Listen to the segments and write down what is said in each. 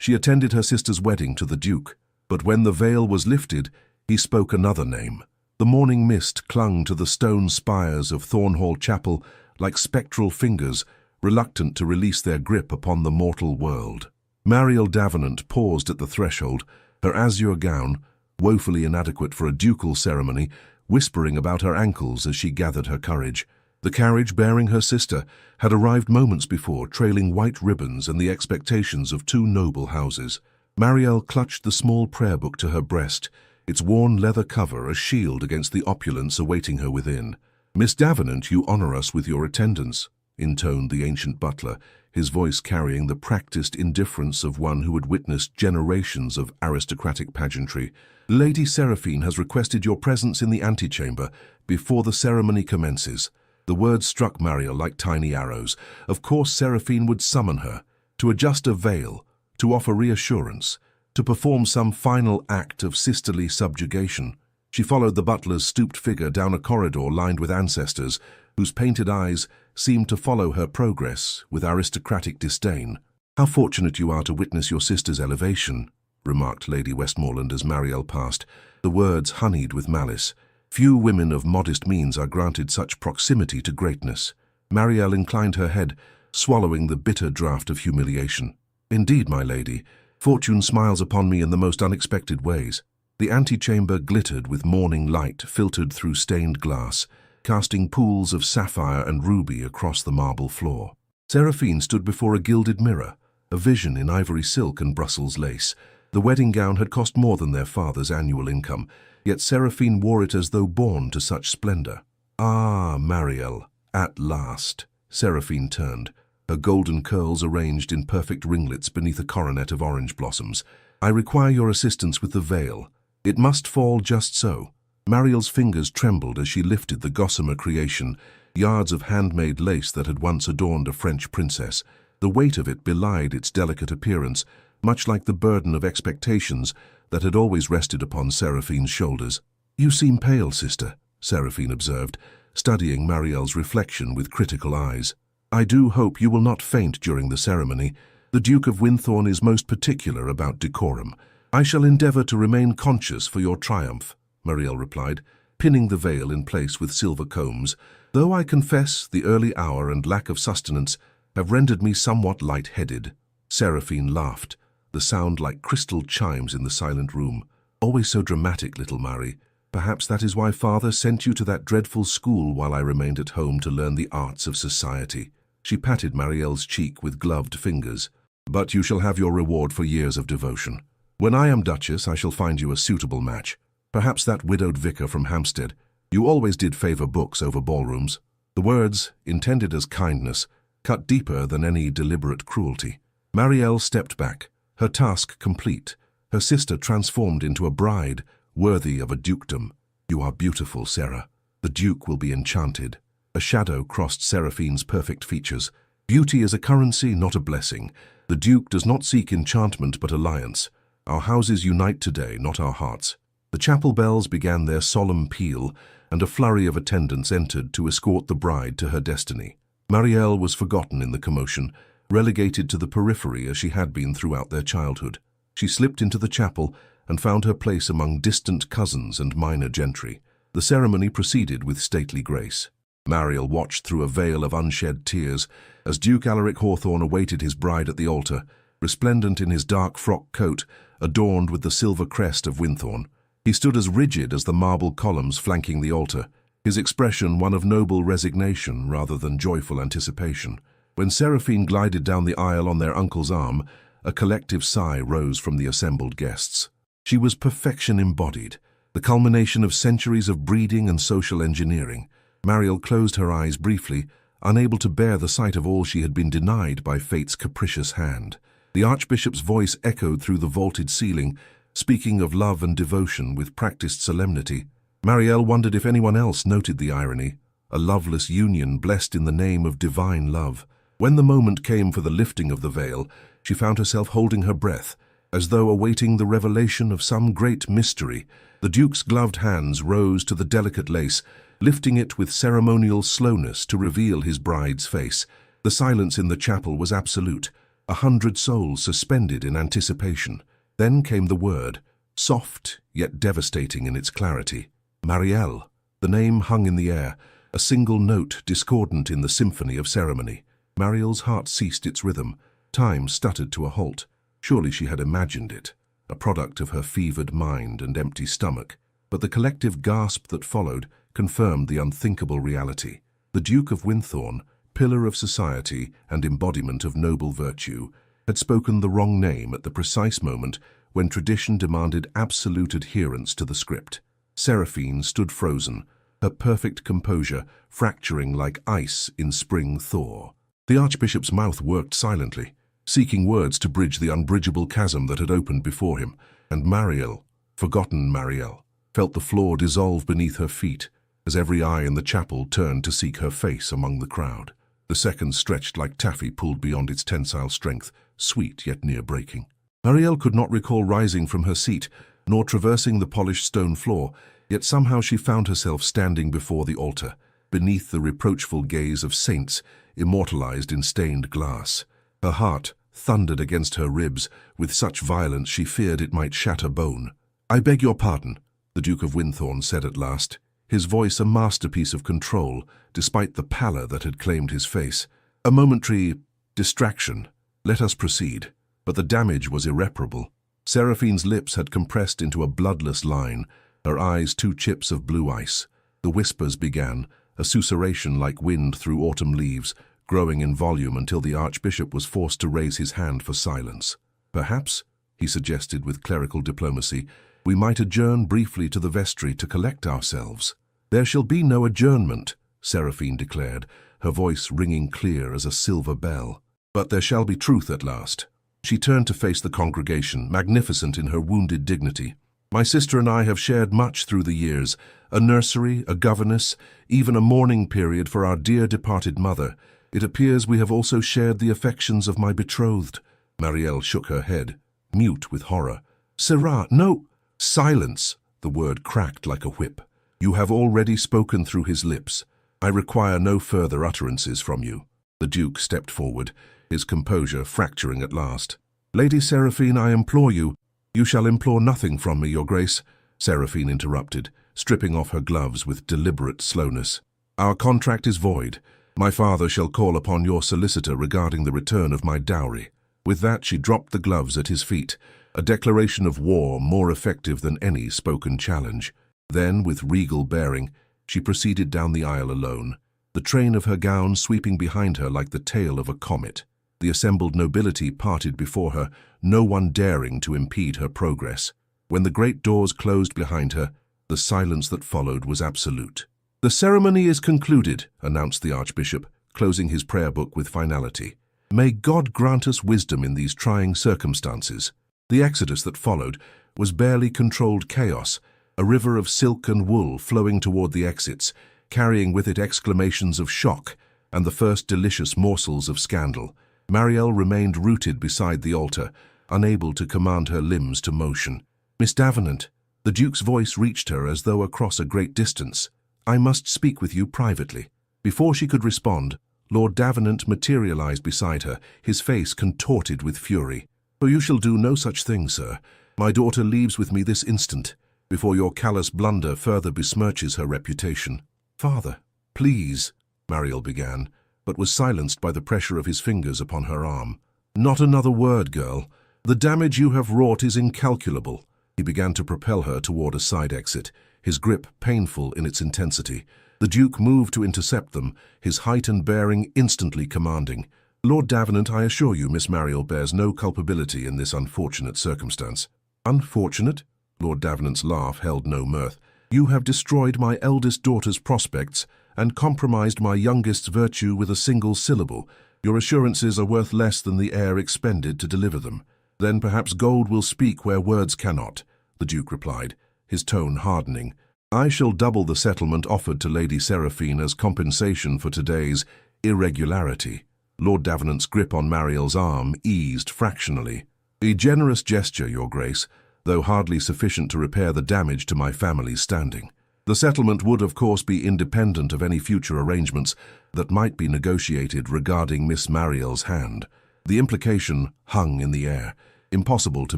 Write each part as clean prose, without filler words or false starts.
She attended her sister's wedding to the Duke, but when the veil was lifted, he spoke another name. The morning mist clung to the stone spires of Thornhall Chapel like spectral fingers, reluctant to release their grip upon the mortal world. Mariel Davenant paused at the threshold, her azure gown, woefully inadequate for a ducal ceremony, whispering about her ankles as she gathered her courage. The carriage bearing her sister had arrived moments before, trailing white ribbons and the expectations of two noble houses. Mariel clutched the small prayer book to her breast, its worn leather cover a shield against the opulence awaiting her within. "Miss Davenant, you honor us with your attendance," intoned the ancient butler, his voice carrying the practiced indifference of one who had witnessed generations of aristocratic pageantry. "Lady Seraphine has requested your presence in the antechamber before the ceremony commences." The words struck Mariel like tiny arrows. Of course Seraphine would summon her, to adjust a veil, to offer reassurance, to perform some final act of sisterly subjugation. She followed the butler's stooped figure down a corridor lined with ancestors, whose painted eyes seemed to follow her progress with aristocratic disdain. "How fortunate you are to witness your sister's elevation," remarked Lady Westmoreland as Mariel passed, the words honeyed with malice. "Few women of modest means are granted such proximity to greatness." Mariel inclined her head, swallowing the bitter draught of humiliation. "Indeed, my lady, fortune smiles upon me in the most unexpected ways." The antechamber glittered with morning light filtered through stained glass, casting pools of sapphire and ruby across the marble floor. Seraphine stood before a gilded mirror, a vision in ivory silk and Brussels lace. The wedding gown had cost more than their father's annual income, yet Seraphine wore it as though born to such splendor. "Ah, Mariel, at last." Seraphine turned, her golden curls arranged in perfect ringlets beneath a coronet of orange blossoms. "I require your assistance with the veil. It must fall just so." Mariel's fingers trembled as she lifted the gossamer creation, yards of handmade lace that had once adorned a French princess. The weight of it belied its delicate appearance, much like the burden of expectations that had always rested upon Seraphine's shoulders. "You seem pale, sister," Seraphine observed, studying Mariel's reflection with critical eyes. "I do hope you will not faint during the ceremony. The Duke of Winthorne is most particular about decorum." "I shall endeavor to remain conscious for your triumph," Mariel replied, pinning the veil in place with silver combs, "though I confess the early hour and lack of sustenance have rendered me somewhat light-headed." Seraphine laughed, the sound like crystal chimes in the silent room. "Always so dramatic, little Marie. Perhaps that is why father sent you to that dreadful school while I remained at home to learn the arts of society." She patted Mariel's cheek with gloved fingers. "But you shall have your reward for years of devotion. When I am Duchess, I shall find you a suitable match. Perhaps that widowed vicar from Hampstead. You always did favor books over ballrooms." The words, intended as kindness, cut deeper than any deliberate cruelty. Mariel stepped back, her task complete, her sister transformed into a bride worthy of a dukedom. "You are beautiful, Sarah. The Duke will be enchanted." A shadow crossed Seraphine's perfect features. "Beauty is a currency, not a blessing. The Duke does not seek enchantment but alliance. Our houses unite today, not our hearts." The chapel bells began their solemn peal, and a flurry of attendants entered to escort the bride to her destiny. Mariel was forgotten in the commotion, relegated to the periphery as she had been throughout their childhood. She slipped into the chapel and found her place among distant cousins and minor gentry. The ceremony proceeded with stately grace. Mariel watched through a veil of unshed tears as Duke Alaric Hawthorne awaited his bride at the altar, resplendent in his dark frock coat, adorned with the silver crest of Winthorne. He stood as rigid as the marble columns flanking the altar, his expression one of noble resignation rather than joyful anticipation. When Seraphine glided down the aisle on their uncle's arm, a collective sigh rose from the assembled guests. She was perfection embodied, the culmination of centuries of breeding and social engineering. Mariel closed her eyes briefly, unable to bear the sight of all she had been denied by fate's capricious hand. The Archbishop's voice echoed through the vaulted ceiling, speaking of love and devotion with practiced solemnity. Mariel wondered if anyone else noted the irony, a loveless union blessed in the name of divine love. When the moment came for the lifting of the veil, she found herself holding her breath, as though awaiting the revelation of some great mystery. The Duke's gloved hands rose to the delicate lace, lifting it with ceremonial slowness to reveal his bride's face. The silence in the chapel was absolute. 100 souls suspended in anticipation. Then came the word, soft yet devastating in its clarity. Marielle. The name hung in the air, a single note discordant in the symphony of ceremony. Marielle's heart ceased its rhythm. Time stuttered to a halt. Surely she had imagined it, a product of her fevered mind and empty stomach. But the collective gasp that followed confirmed the unthinkable reality. The Duke of Winthorne, pillar of society and embodiment of noble virtue, had spoken the wrong name at the precise moment when tradition demanded absolute adherence to the script. Seraphine stood frozen, her perfect composure fracturing like ice in spring thaw. The Archbishop's mouth worked silently, seeking words to bridge the unbridgeable chasm that had opened before him, and Marielle, forgotten Marielle, felt the floor dissolve beneath her feet as every eye in the chapel turned to seek her face among the crowd. The seconds stretched like taffy pulled beyond its tensile strength, sweet yet near breaking. Marielle could not recall rising from her seat, nor traversing the polished stone floor, yet somehow she found herself standing before the altar, beneath the reproachful gaze of saints immortalized in stained glass. Her heart thundered against her ribs with such violence she feared it might shatter bone. "I beg your pardon," the Duke of Winthorne said at last, his voice a masterpiece of control, despite the pallor that had claimed his face. "A momentary distraction. Let us proceed." But the damage was irreparable. Seraphine's lips had compressed into a bloodless line, her eyes two chips of blue ice. The whispers began, a susurration like wind through autumn leaves, growing in volume until the Archbishop was forced to raise his hand for silence. "Perhaps," he suggested with clerical diplomacy, "we might adjourn briefly to the vestry to collect ourselves." "There shall be no adjournment," Seraphine declared, her voice ringing clear as a silver bell. "But there shall be truth at last." She turned to face the congregation, magnificent in her wounded dignity. "My sister and I have shared much through the years, a nursery, a governess, even a mourning period for our dear departed mother. It appears we have also shared the affections of my betrothed." Marielle shook her head, mute with horror. "Sirrah, no!" "Silence!" The word cracked like a whip. "You have already spoken through his lips. I require no further utterances from you." The Duke stepped forward, his composure fracturing at last. "Lady Seraphine, I implore you—" "You shall implore nothing from me, your grace," Seraphine interrupted, stripping off her gloves with deliberate slowness. "Our contract is void. My father shall call upon your solicitor regarding the return of my dowry." With that she dropped the gloves at his feet, a declaration of war more effective than any spoken challenge. Then, with regal bearing, she proceeded down the aisle alone, the train of her gown sweeping behind her like the tail of a comet. The assembled nobility parted before her, no one daring to impede her progress. When the great doors closed behind her, the silence that followed was absolute. "The ceremony is concluded," announced the Archbishop, closing his prayer book with finality. "May God grant us wisdom in these trying circumstances." The exodus that followed was barely controlled chaos, a river of silk and wool flowing toward the exits, carrying with it exclamations of shock and the first delicious morsels of scandal. Marielle remained rooted beside the altar, unable to command her limbs to motion. "Miss Davenant," the Duke's voice reached her as though across a great distance. "I must speak with you privately." Before she could respond, Lord Davenant materialized beside her, his face contorted with fury. "Oh, you shall do no such thing, sir. My daughter leaves with me this instant, before your callous blunder further besmirches her reputation." "Father, please," Marielle began, but was silenced by the pressure of his fingers upon her arm. "Not another word, girl. The damage you have wrought is incalculable." He began to propel her toward a side exit, his grip painful in its intensity. The Duke moved to intercept them, his height and bearing instantly commanding. "Lord Davenant, I assure you Miss Marielle bears no culpability in this unfortunate circumstance." "Unfortunate?" Lord Davenant's laugh held no mirth. "You have destroyed my eldest daughter's prospects and compromised my youngest's virtue with a single syllable. Your assurances are worth less than the air expended to deliver them." "Then perhaps gold will speak where words cannot," the Duke replied, his tone hardening. "I shall double the settlement offered to Lady Seraphine as compensation for today's irregularity." Lord Davenant's grip on Marielle's arm eased fractionally. "A generous gesture, Your Grace, though hardly sufficient to repair the damage to my family's standing. The settlement would, of course, be independent of any future arrangements that might be negotiated regarding Miss Marielle's hand." The implication hung in the air, impossible to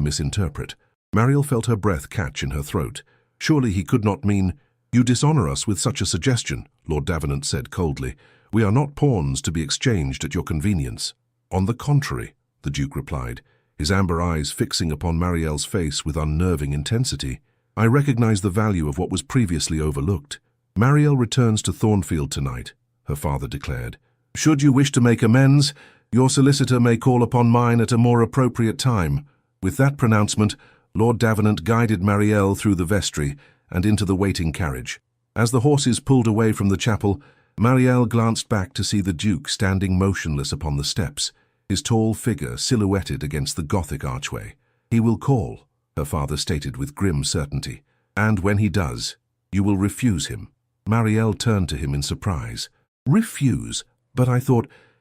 misinterpret. Mariel felt her breath catch in her throat. Surely he could not mean, "You dishonor us with such a suggestion," Lord Davenant said coldly. "We are not pawns to be exchanged at your convenience." "On the contrary," the Duke replied, his amber eyes fixing upon Mariel's face with unnerving intensity. "I recognize the value of what was previously overlooked. Mariel returns to Thornfield tonight," her father declared. "Should you wish to make amends, your solicitor may call upon mine at a more appropriate time." With that pronouncement, Lord Davenant guided Mariel through the vestry and into the waiting carriage. As the horses pulled away from the chapel, Mariel glanced back to see the Duke standing motionless upon the steps, his tall figure silhouetted against the Gothic archway. "He will call," her father stated with grim certainty, "and when he does, you will refuse him." Mariel turned to him in surprise. "Refuse? But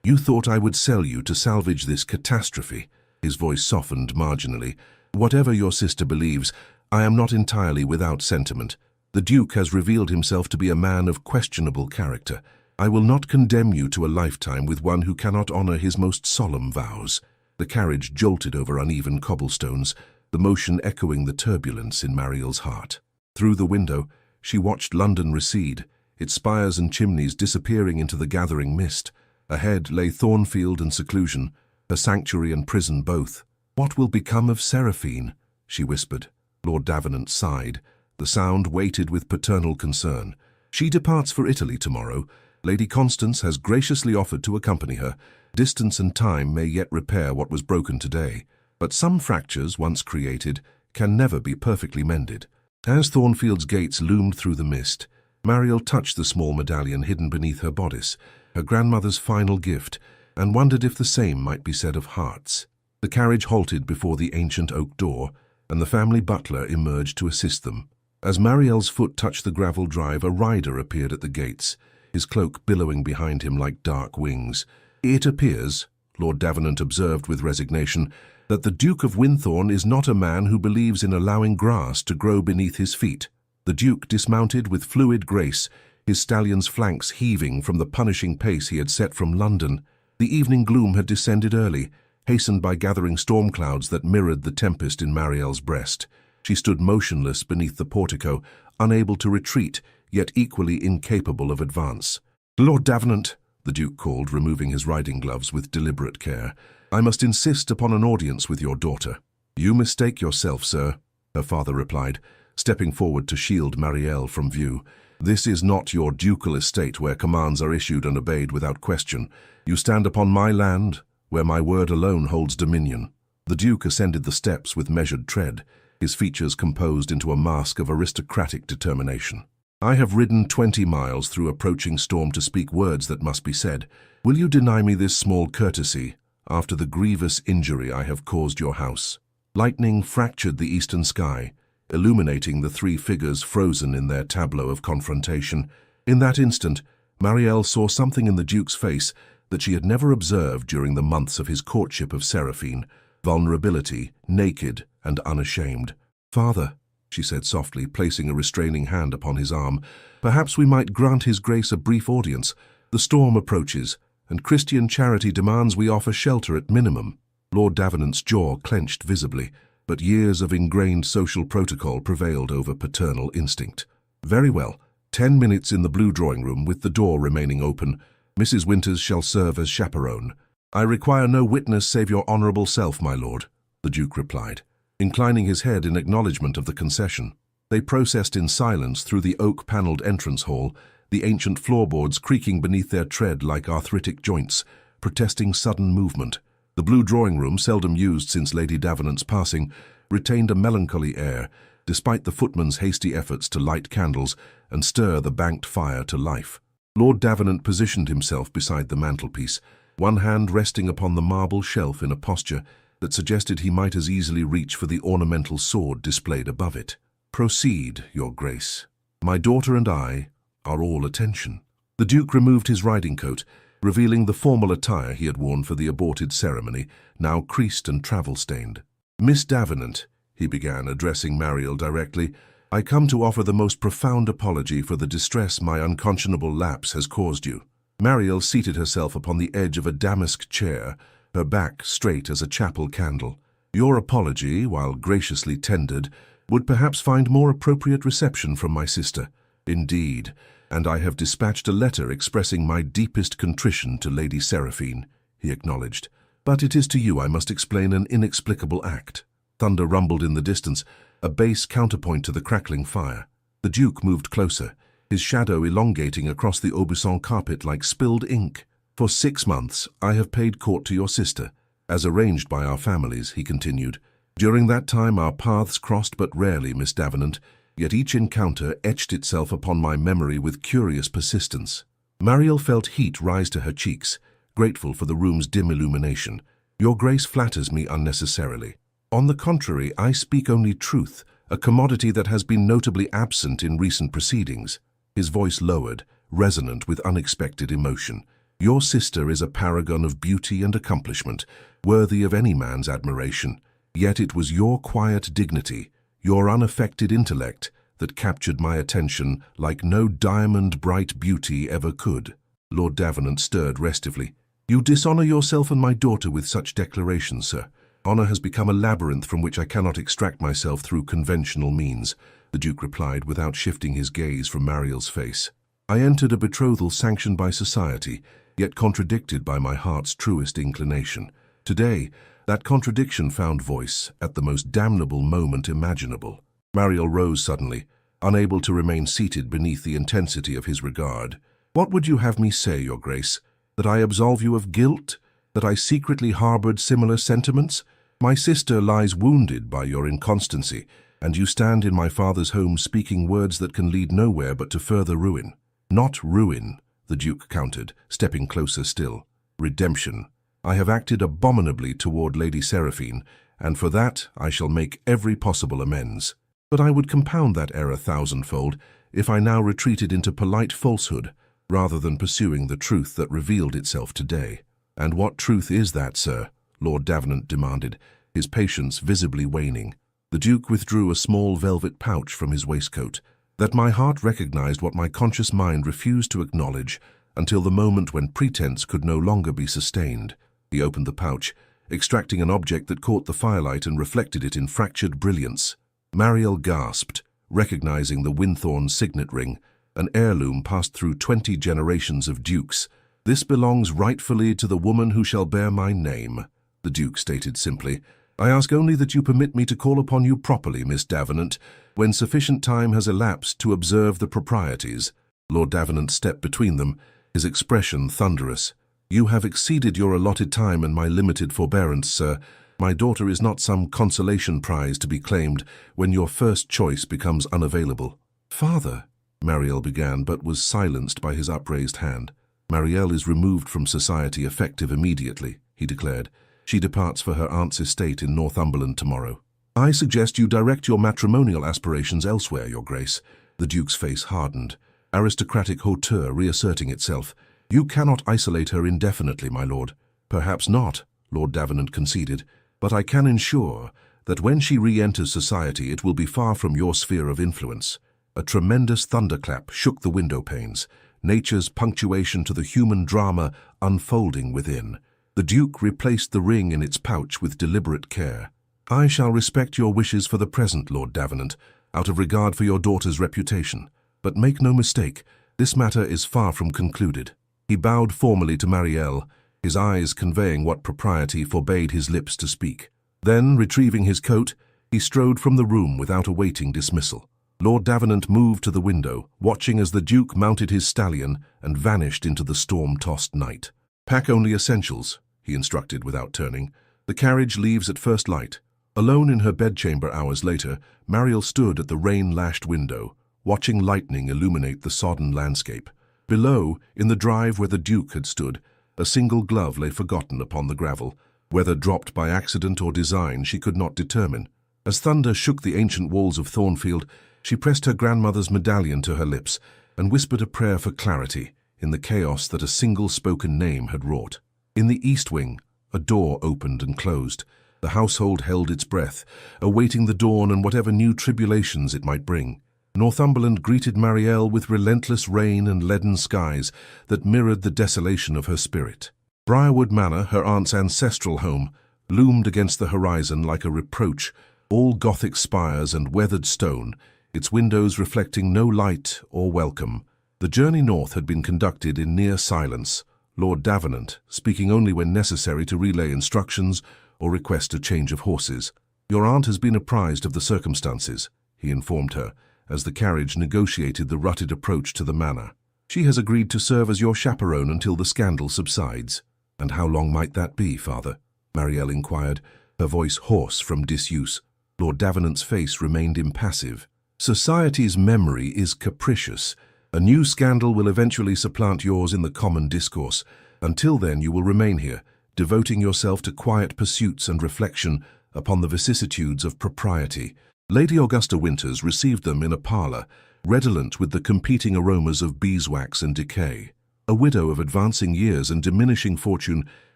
you thought I would sell you to salvage this catastrophe." His voice softened marginally. "Whatever your sister believes, I am not entirely without sentiment. The Duke has revealed himself to be a man of questionable character. I will not condemn you to a lifetime with one who cannot honor his most solemn vows." The carriage jolted over uneven cobblestones, the motion echoing the turbulence in Mariel's heart. Through the window, she watched London recede, its spires and chimneys disappearing into the gathering mist. Ahead lay Thornfield and seclusion, her sanctuary and prison both. "What will become of Seraphine?" she whispered. Lord Davenant sighed, the sound weighted with paternal concern. "She departs for Italy tomorrow. Lady Constance has graciously offered to accompany her. Distance and time may yet repair what was broken today, but some fractures, once created, can never be perfectly mended." As Thornfield's gates loomed through the mist, Mariel touched the small medallion hidden beneath her bodice, her grandmother's final gift, and wondered if the same might be said of hearts. The carriage halted before the ancient oak door, and the family butler emerged to assist them. As Mariel's foot touched the gravel drive, a rider appeared at the gates, his cloak billowing behind him like dark wings. "It appears," Lord Davenant observed with resignation, "that the Duke of Winthorne is not a man who believes in allowing grass to grow beneath his feet." The Duke dismounted with fluid grace, his stallion's flanks heaving from the punishing pace he had set from London. The evening gloom had descended early, hastened by gathering storm clouds that mirrored the tempest in Mariel's breast. She stood motionless beneath the portico, unable to retreat, yet equally incapable of advance. "Lord Davenant," the Duke called, removing his riding gloves with deliberate care, "I must insist upon an audience with your daughter." "You mistake yourself, sir," her father replied, stepping forward to shield Mariel from view. "This is not your ducal estate where commands are issued and obeyed without question. You stand upon my land, where my word alone holds dominion." The Duke ascended the steps with measured tread, his features composed into a mask of aristocratic determination. "I have ridden 20 miles through approaching storm to speak words that must be said. Will you deny me this small courtesy after the grievous injury I have caused your house?" Lightning fractured the eastern sky, illuminating the three figures frozen in their tableau of confrontation. In that instant, Mariel saw something in the Duke's face that she had never observed during the months of his courtship of Seraphine: vulnerability, naked and unashamed. "Father," she said softly, placing a restraining hand upon his arm, "perhaps we might grant His Grace a brief audience. The storm approaches, and Christian charity demands we offer shelter at minimum." Lord Davenant's jaw clenched visibly, but years of ingrained social protocol prevailed over paternal instinct. "Very well. 10 minutes in the blue drawing room, with the door remaining open. Mrs. Winters shall serve as chaperone." "I require no witness save your honourable self, my lord," the Duke replied, inclining his head in acknowledgement of the concession. They processed in silence through the oak-panelled entrance hall, the ancient floorboards creaking beneath their tread like arthritic joints, protesting sudden movement. The blue drawing room, seldom used since Lady Davenant's passing, retained a melancholy air, despite the footman's hasty efforts to light candles and stir the banked fire to life. Lord Davenant positioned himself beside the mantelpiece, one hand resting upon the marble shelf in a posture that suggested he might as easily reach for the ornamental sword displayed above it. "Proceed, Your Grace. My daughter and I are all attention." The Duke removed his riding coat, revealing the formal attire he had worn for the aborted ceremony, now creased and travel-stained. "Miss Davenant," he began, addressing Mariel directly, "I come to offer the most profound apology for the distress my unconscionable lapse has caused you." Mariel seated herself upon the edge of a damask chair, her back straight as a chapel candle. Your apology, while graciously tendered, would perhaps find more appropriate reception from my sister. Indeed, and I have dispatched a letter expressing my deepest contrition to Lady Seraphine, he acknowledged. But it is to you I must explain an inexplicable act. Thunder rumbled in the distance, a bass counterpoint to the crackling fire. The Duke moved closer, his shadow elongating across the Aubusson carpet like spilled ink. For 6 months I have paid court to your sister, as arranged by our families, he continued. During that time our paths crossed but rarely, Miss Davenant, yet each encounter etched itself upon my memory with curious persistence. Mariel felt heat rise to her cheeks, grateful for the room's dim illumination. Your Grace flatters me unnecessarily. On the contrary, I speak only truth, a commodity that has been notably absent in recent proceedings. His voice lowered, resonant with unexpected emotion. Your sister is a paragon of beauty and accomplishment, worthy of any man's admiration. Yet it was your quiet dignity, your unaffected intellect, that captured my attention like no diamond-bright beauty ever could. Lord Davenant stirred restively. You dishonor yourself and my daughter with such declarations, sir. Honor has become a labyrinth from which I cannot extract myself through conventional means, the Duke replied without shifting his gaze from Mariel's face. I entered a betrothal sanctioned by society, yet contradicted by my heart's truest inclination. Today, that contradiction found voice at the most damnable moment imaginable. Mariel rose suddenly, unable to remain seated beneath the intensity of his regard. What would you have me say, Your Grace? That I absolve you of guilt? That I secretly harbored similar sentiments? My sister lies wounded by your inconstancy, and you stand in my father's home speaking words that can lead nowhere but to further ruin. Not ruin, the Duke countered, stepping closer still. Redemption. I have acted abominably toward Lady Seraphine, and for that I shall make every possible amends. But I would compound that error thousandfold if I now retreated into polite falsehood, rather than pursuing the truth that revealed itself today. And what truth is that, sir? Lord Davenant demanded, his patience visibly waning. The Duke withdrew a small velvet pouch from his waistcoat. That my heart recognized what my conscious mind refused to acknowledge until the moment when pretense could no longer be sustained. He opened the pouch, extracting an object that caught the firelight and reflected it in fractured brilliance. Mariel gasped, recognizing the Winthorne signet ring, an heirloom passed through 20 generations of dukes. This belongs rightfully to the woman who shall bear my name, the Duke stated simply. I ask only that you permit me to call upon you properly, Miss Davenant, when sufficient time has elapsed to observe the proprieties. Lord Davenant stepped between them, his expression thunderous. You have exceeded your allotted time and my limited forbearance, sir. My daughter is not some consolation prize to be claimed when your first choice becomes unavailable. Father, Mariel began, but was silenced by his upraised hand. Mariel is removed from society effective immediately, he declared. She departs for her aunt's estate in Northumberland tomorrow. I suggest you direct your matrimonial aspirations elsewhere, Your Grace. The Duke's face hardened, aristocratic hauteur reasserting itself. You cannot isolate her indefinitely, my lord. Perhaps not, Lord Davenant conceded, but I can ensure that when she re-enters society it will be far from your sphere of influence. A tremendous thunderclap shook the window panes, nature's punctuation to the human drama unfolding within. The Duke replaced the ring in its pouch with deliberate care. I shall respect your wishes for the present, Lord Davenant, out of regard for your daughter's reputation. But make no mistake, this matter is far from concluded. He bowed formally to Mariel, his eyes conveying what propriety forbade his lips to speak. Then, retrieving his coat, he strode from the room without awaiting dismissal. Lord Davenant moved to the window, watching as the Duke mounted his stallion and vanished into the storm-tossed night. Pack only essentials, he instructed without turning. The carriage leaves at first light. Alone in her bedchamber hours later, Mariel stood at the rain-lashed window, watching lightning illuminate the sodden landscape. Below, in the drive where the Duke had stood, a single glove lay forgotten upon the gravel. Whether dropped by accident or design, she could not determine. As thunder shook the ancient walls of Thornfield, she pressed her grandmother's medallion to her lips and whispered a prayer for clarity in the chaos that a single spoken name had wrought. In the east wing, a door opened and closed. The household held its breath, awaiting the dawn and whatever new tribulations it might bring. Northumberland greeted Mariel with relentless rain and leaden skies that mirrored the desolation of her spirit. Briarwood Manor, her aunt's ancestral home, loomed against the horizon like a reproach, all Gothic spires and weathered stone, its windows reflecting no light or welcome. The journey north had been conducted in near silence, Lord Davenant speaking only when necessary to relay instructions or request a change of horses. "Your aunt has been apprised of the circumstances," he informed her, as the carriage negotiated the rutted approach to the manor. "She has agreed to serve as your chaperone until the scandal subsides." "And how long might that be, Father?" Marielle inquired, her voice hoarse from disuse. Lord Davenant's face remained impassive. "Society's memory is capricious. A new scandal will eventually supplant yours in the common discourse. Until then you will remain here, devoting yourself to quiet pursuits and reflection upon the vicissitudes of propriety." Lady Augusta Winters received them in a parlour, redolent with the competing aromas of beeswax and decay. A widow of advancing years and diminishing fortune,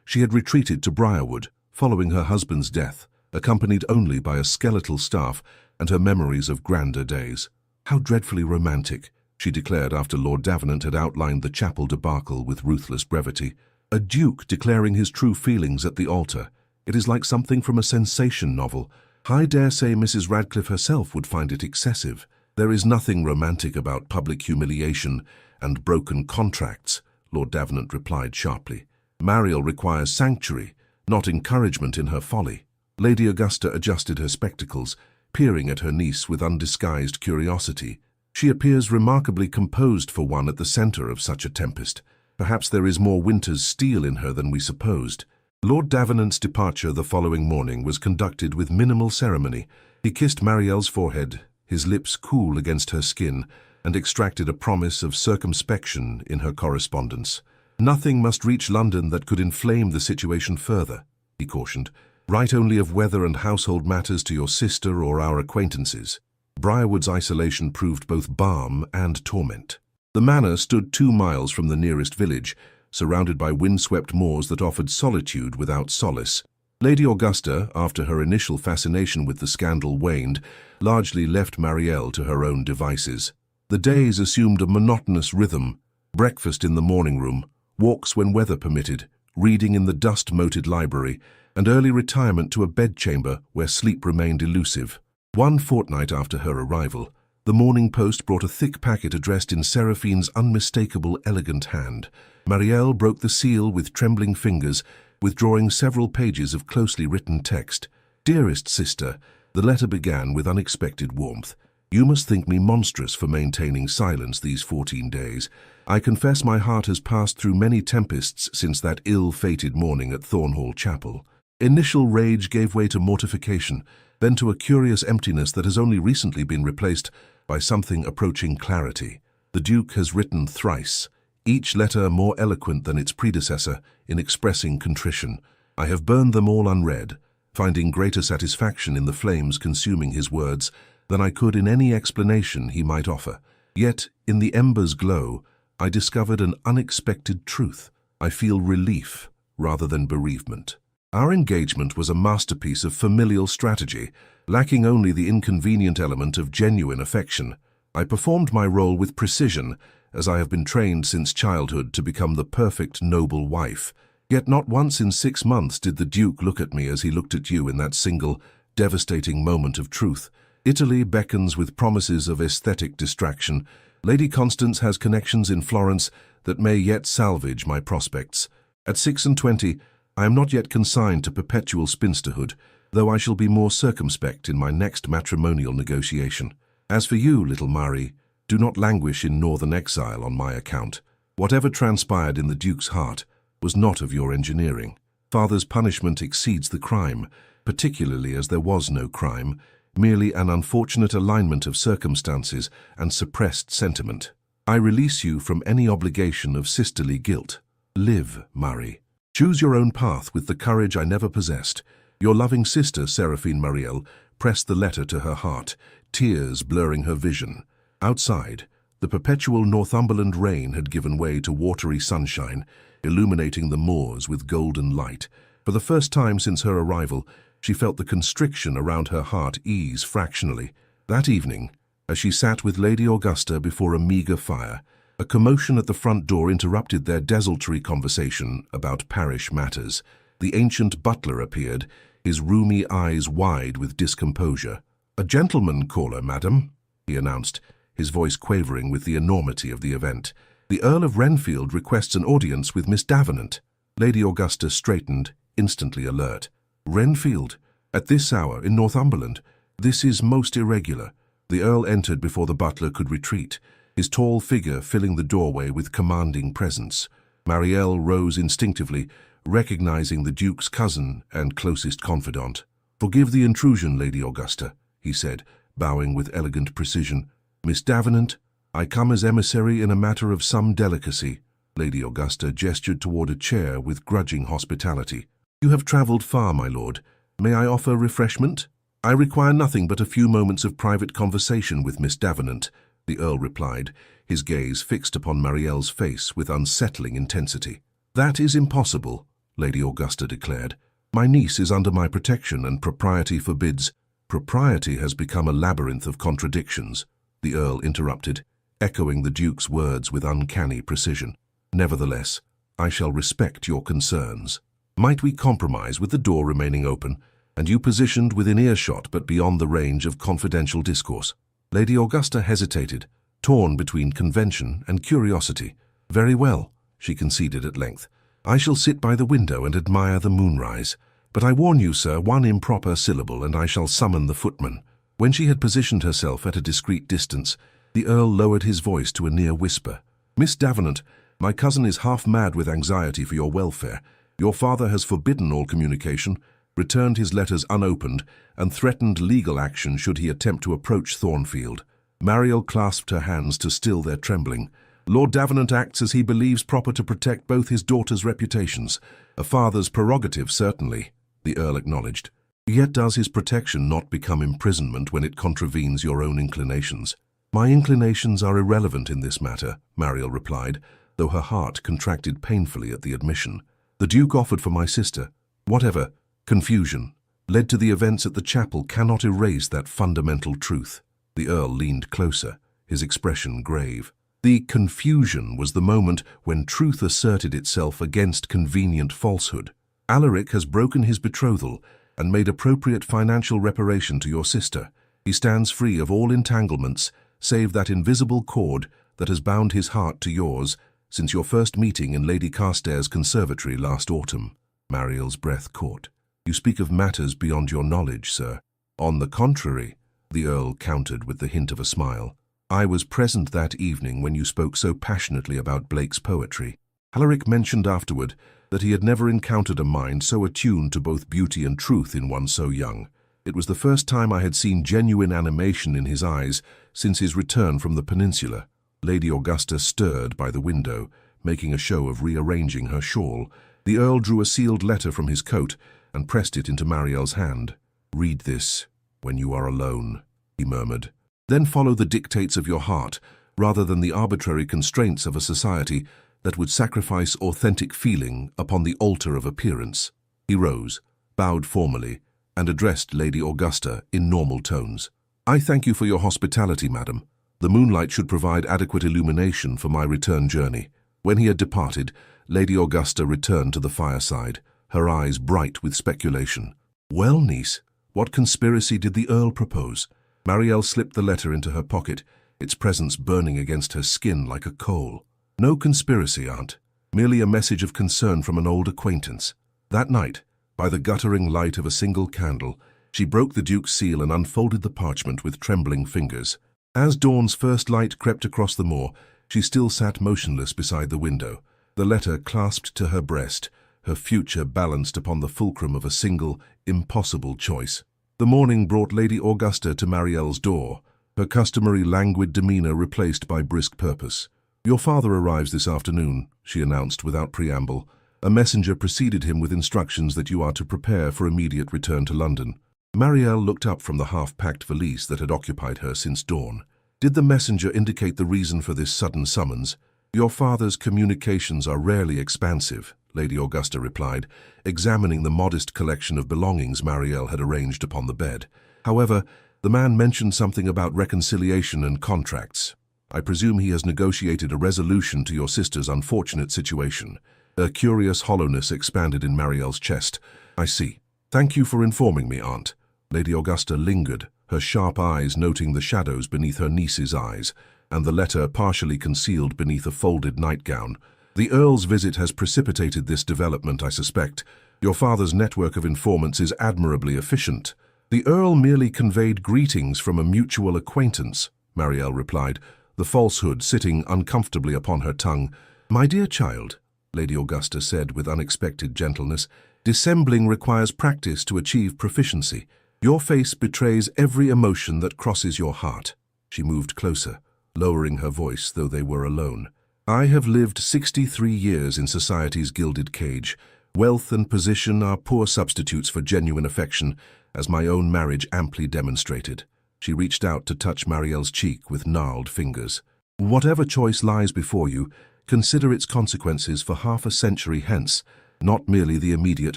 she had retreated to Briarwood, following her husband's death, accompanied only by a skeletal staff and her memories of grander days. "How dreadfully romantic," she declared after Lord Davenant had outlined the chapel debacle with ruthless brevity. "A duke declaring his true feelings at the altar. It is like something from a sensation novel. I dare say Mrs. Radcliffe herself would find it excessive." "There is nothing romantic about public humiliation and broken contracts," Lord Davenant replied sharply. "Marielle requires sanctuary, not encouragement in her folly." Lady Augusta adjusted her spectacles, peering at her niece with undisguised curiosity. "She appears remarkably composed for one at the centre of such a tempest. Perhaps there is more winter's steel in her than we supposed." Lord Davenant's departure the following morning was conducted with minimal ceremony. He kissed Marielle's forehead, his lips cool against her skin, and extracted a promise of circumspection in her correspondence. "Nothing must reach London that could inflame the situation further," he cautioned. "Write only of weather and household matters to your sister or our acquaintances." Briarwood's isolation proved both balm and torment. The manor stood 2 miles from the nearest village, surrounded by windswept moors that offered solitude without solace. Lady Augusta, after her initial fascination with the scandal waned, largely left Marielle to her own devices. The days assumed a monotonous rhythm: breakfast in the morning room, walks when weather permitted, reading in the dust-moated library, and early retirement to a bedchamber where sleep remained elusive. One fortnight after her arrival, the Morning Post brought a thick packet addressed in Seraphine's unmistakable, elegant hand. Marielle broke the seal with trembling fingers, withdrawing several pages of closely written text. "Dearest sister," the letter began with unexpected warmth. "You must think me monstrous for maintaining silence these 14 days. I confess my heart has passed through many tempests since that ill-fated morning at Thornhall Chapel. Initial rage gave way to mortification, then to a curious emptiness that has only recently been replaced by something approaching clarity. The Duke has written thrice, each letter more eloquent than its predecessor in expressing contrition. I have burned them all unread, finding greater satisfaction in the flames consuming his words than I could in any explanation he might offer. Yet, in the ember's glow, I discovered an unexpected truth. I feel relief rather than bereavement. Our engagement was a masterpiece of familial strategy, lacking only the inconvenient element of genuine affection. I performed my role with precision, as I have been trained since childhood to become the perfect noble wife. Yet not once in 6 months did the Duke look at me as he looked at you in that single, devastating moment of truth. Italy beckons with promises of aesthetic distraction. Lady Constance has connections in Florence that may yet salvage my prospects. At 26, I am not yet consigned to perpetual spinsterhood, though I shall be more circumspect in my next matrimonial negotiation. As for you, little Marie, do not languish in northern exile on my account. Whatever transpired in the Duke's heart was not of your engineering. Father's punishment exceeds the crime, particularly as there was no crime, merely an unfortunate alignment of circumstances and suppressed sentiment. I release you from any obligation of sisterly guilt. Live, Marie. Choose your own path with the courage I never possessed. Your loving sister, Seraphine Marielle, pressed the letter to her heart, tears blurring her vision. Outside, the perpetual Northumberland rain had given way to watery sunshine, illuminating the moors with golden light. For the first time since her arrival, she felt the constriction around her heart ease fractionally. That evening, as she sat with Lady Augusta before a meagre fire, A commotion at the front door interrupted their desultory conversation about parish matters. The ancient butler appeared, his rheumy eyes wide with discomposure. "A gentleman caller, madam," he announced, his voice quavering with the enormity of the event. "The Earl of Renfield requests an audience with Miss Davenant." Lady Augusta straightened, instantly alert. "Renfield? At this hour, in Northumberland? This is most irregular." The Earl entered before the butler could retreat, his tall figure filling the doorway with commanding presence. Marielle rose instinctively, recognizing the Duke's cousin and closest confidant. "Forgive the intrusion, Lady Augusta," he said, bowing with elegant precision. "Miss Davenant, I come as emissary in a matter of some delicacy." Lady Augusta gestured toward a chair with grudging hospitality. "You have travelled far, my lord. May I offer refreshment?" "I require nothing but a few moments of private conversation with Miss Davenant," the Earl replied, his gaze fixed upon Marielle's face with unsettling intensity. "That is impossible," Lady Augusta declared. "My niece is under my protection and propriety forbids." "Propriety has become a labyrinth of contradictions," the Earl interrupted, echoing the Duke's words with uncanny precision. "Nevertheless, I shall respect your concerns. Might we compromise with the door remaining open, and you positioned within earshot but beyond the range of confidential discourse?" Lady Augusta hesitated, torn between convention and curiosity. "Very well," she conceded at length. "I shall sit by the window and admire the moonrise. But I warn you, sir, one improper syllable and I shall summon the footman." When she had positioned herself at a discreet distance, the Earl lowered his voice to a near whisper. "Miss Davenant, my cousin is half mad with anxiety for your welfare. Your father has forbidden all communication, returned his letters unopened, and threatened legal action should he attempt to approach Thornfield." Mariel clasped her hands to still their trembling. "Lord Davenant acts as he believes proper to protect both his daughters' reputations. A father's prerogative, certainly," the Earl acknowledged. "Yet does his protection not become imprisonment when it contravenes your own inclinations?" "My inclinations are irrelevant in this matter," Mariel replied, though her heart contracted painfully at the admission. "The Duke offered for my sister. Whatever confusion led to the events at the chapel cannot erase that fundamental truth." The Earl leaned closer, his expression grave. "The confusion was the moment when truth asserted itself against convenient falsehood. Alaric has broken his betrothal and made appropriate financial reparation to your sister. He stands free of all entanglements, save that invisible cord that has bound his heart to yours since your first meeting in Lady Carstairs' conservatory last autumn." Mariel's breath caught. "You speak of matters beyond your knowledge, sir." "On the contrary," the Earl countered with the hint of a smile. "I was present that evening when you spoke so passionately about Blake's poetry." Alaric mentioned afterward that he had never encountered a mind so attuned to both beauty and truth in one so young. "It was the first time I had seen genuine animation in his eyes since his return from the peninsula." Lady Augusta stirred by the window, making a show of rearranging her shawl. The Earl drew a sealed letter from his coat and pressed it into Marielle's hand. "Read this when you are alone," he murmured. "Then follow the dictates of your heart, rather than the arbitrary constraints of a society that would sacrifice authentic feeling upon the altar of appearance." He rose, bowed formally, and addressed Lady Augusta in normal tones. "I thank you for your hospitality, madam. The moonlight should provide adequate illumination for my return journey." When he had departed, Lady Augusta returned to the fireside, her eyes bright with speculation. "Well, niece, what conspiracy did the Earl propose?" Marielle slipped the letter into her pocket, its presence burning against her skin like a coal. "No conspiracy, aunt. Merely a message of concern from an old acquaintance." That night, by the guttering light of a single candle, she broke the Duke's seal and unfolded the parchment with trembling fingers. As dawn's first light crept across the moor, she still sat motionless beside the window, the letter clasped to her breast, her future balanced upon the fulcrum of a single, impossible choice. The morning brought Lady Augusta to Marielle's door, her customary languid demeanour replaced by brisk purpose. "Your father arrives this afternoon," she announced without preamble. "A messenger preceded him with instructions that you are to prepare for immediate return to London." Marielle looked up from the half-packed valise that had occupied her since dawn. "Did the messenger indicate the reason for this sudden summons?" "Your father's communications are rarely expansive," Lady Augusta replied, examining the modest collection of belongings Marielle had arranged upon the bed. "However, the man mentioned something about reconciliation and contracts." I presume he has negotiated a resolution to your sister's unfortunate situation. A curious hollowness expanded in Marielle's chest. I see. Thank you for informing me, Aunt. Lady Augusta lingered, her sharp eyes noting the shadows beneath her niece's eyes, and the letter partially concealed beneath a folded nightgown. The Earl's visit has precipitated this development, I suspect. Your father's network of informants is admirably efficient. The Earl merely conveyed greetings from a mutual acquaintance, Marielle replied, the falsehood sitting uncomfortably upon her tongue. My dear child, Lady Augusta said with unexpected gentleness, dissembling requires practice to achieve proficiency. Your face betrays every emotion that crosses your heart. She moved closer, lowering her voice, though they were alone. I have lived 63 years in society's gilded cage. Wealth and position are poor substitutes for genuine affection, as my own marriage amply demonstrated. She reached out to touch Marielle's cheek with gnarled fingers. Whatever choice lies before you, consider its consequences for half a century hence, not merely the immediate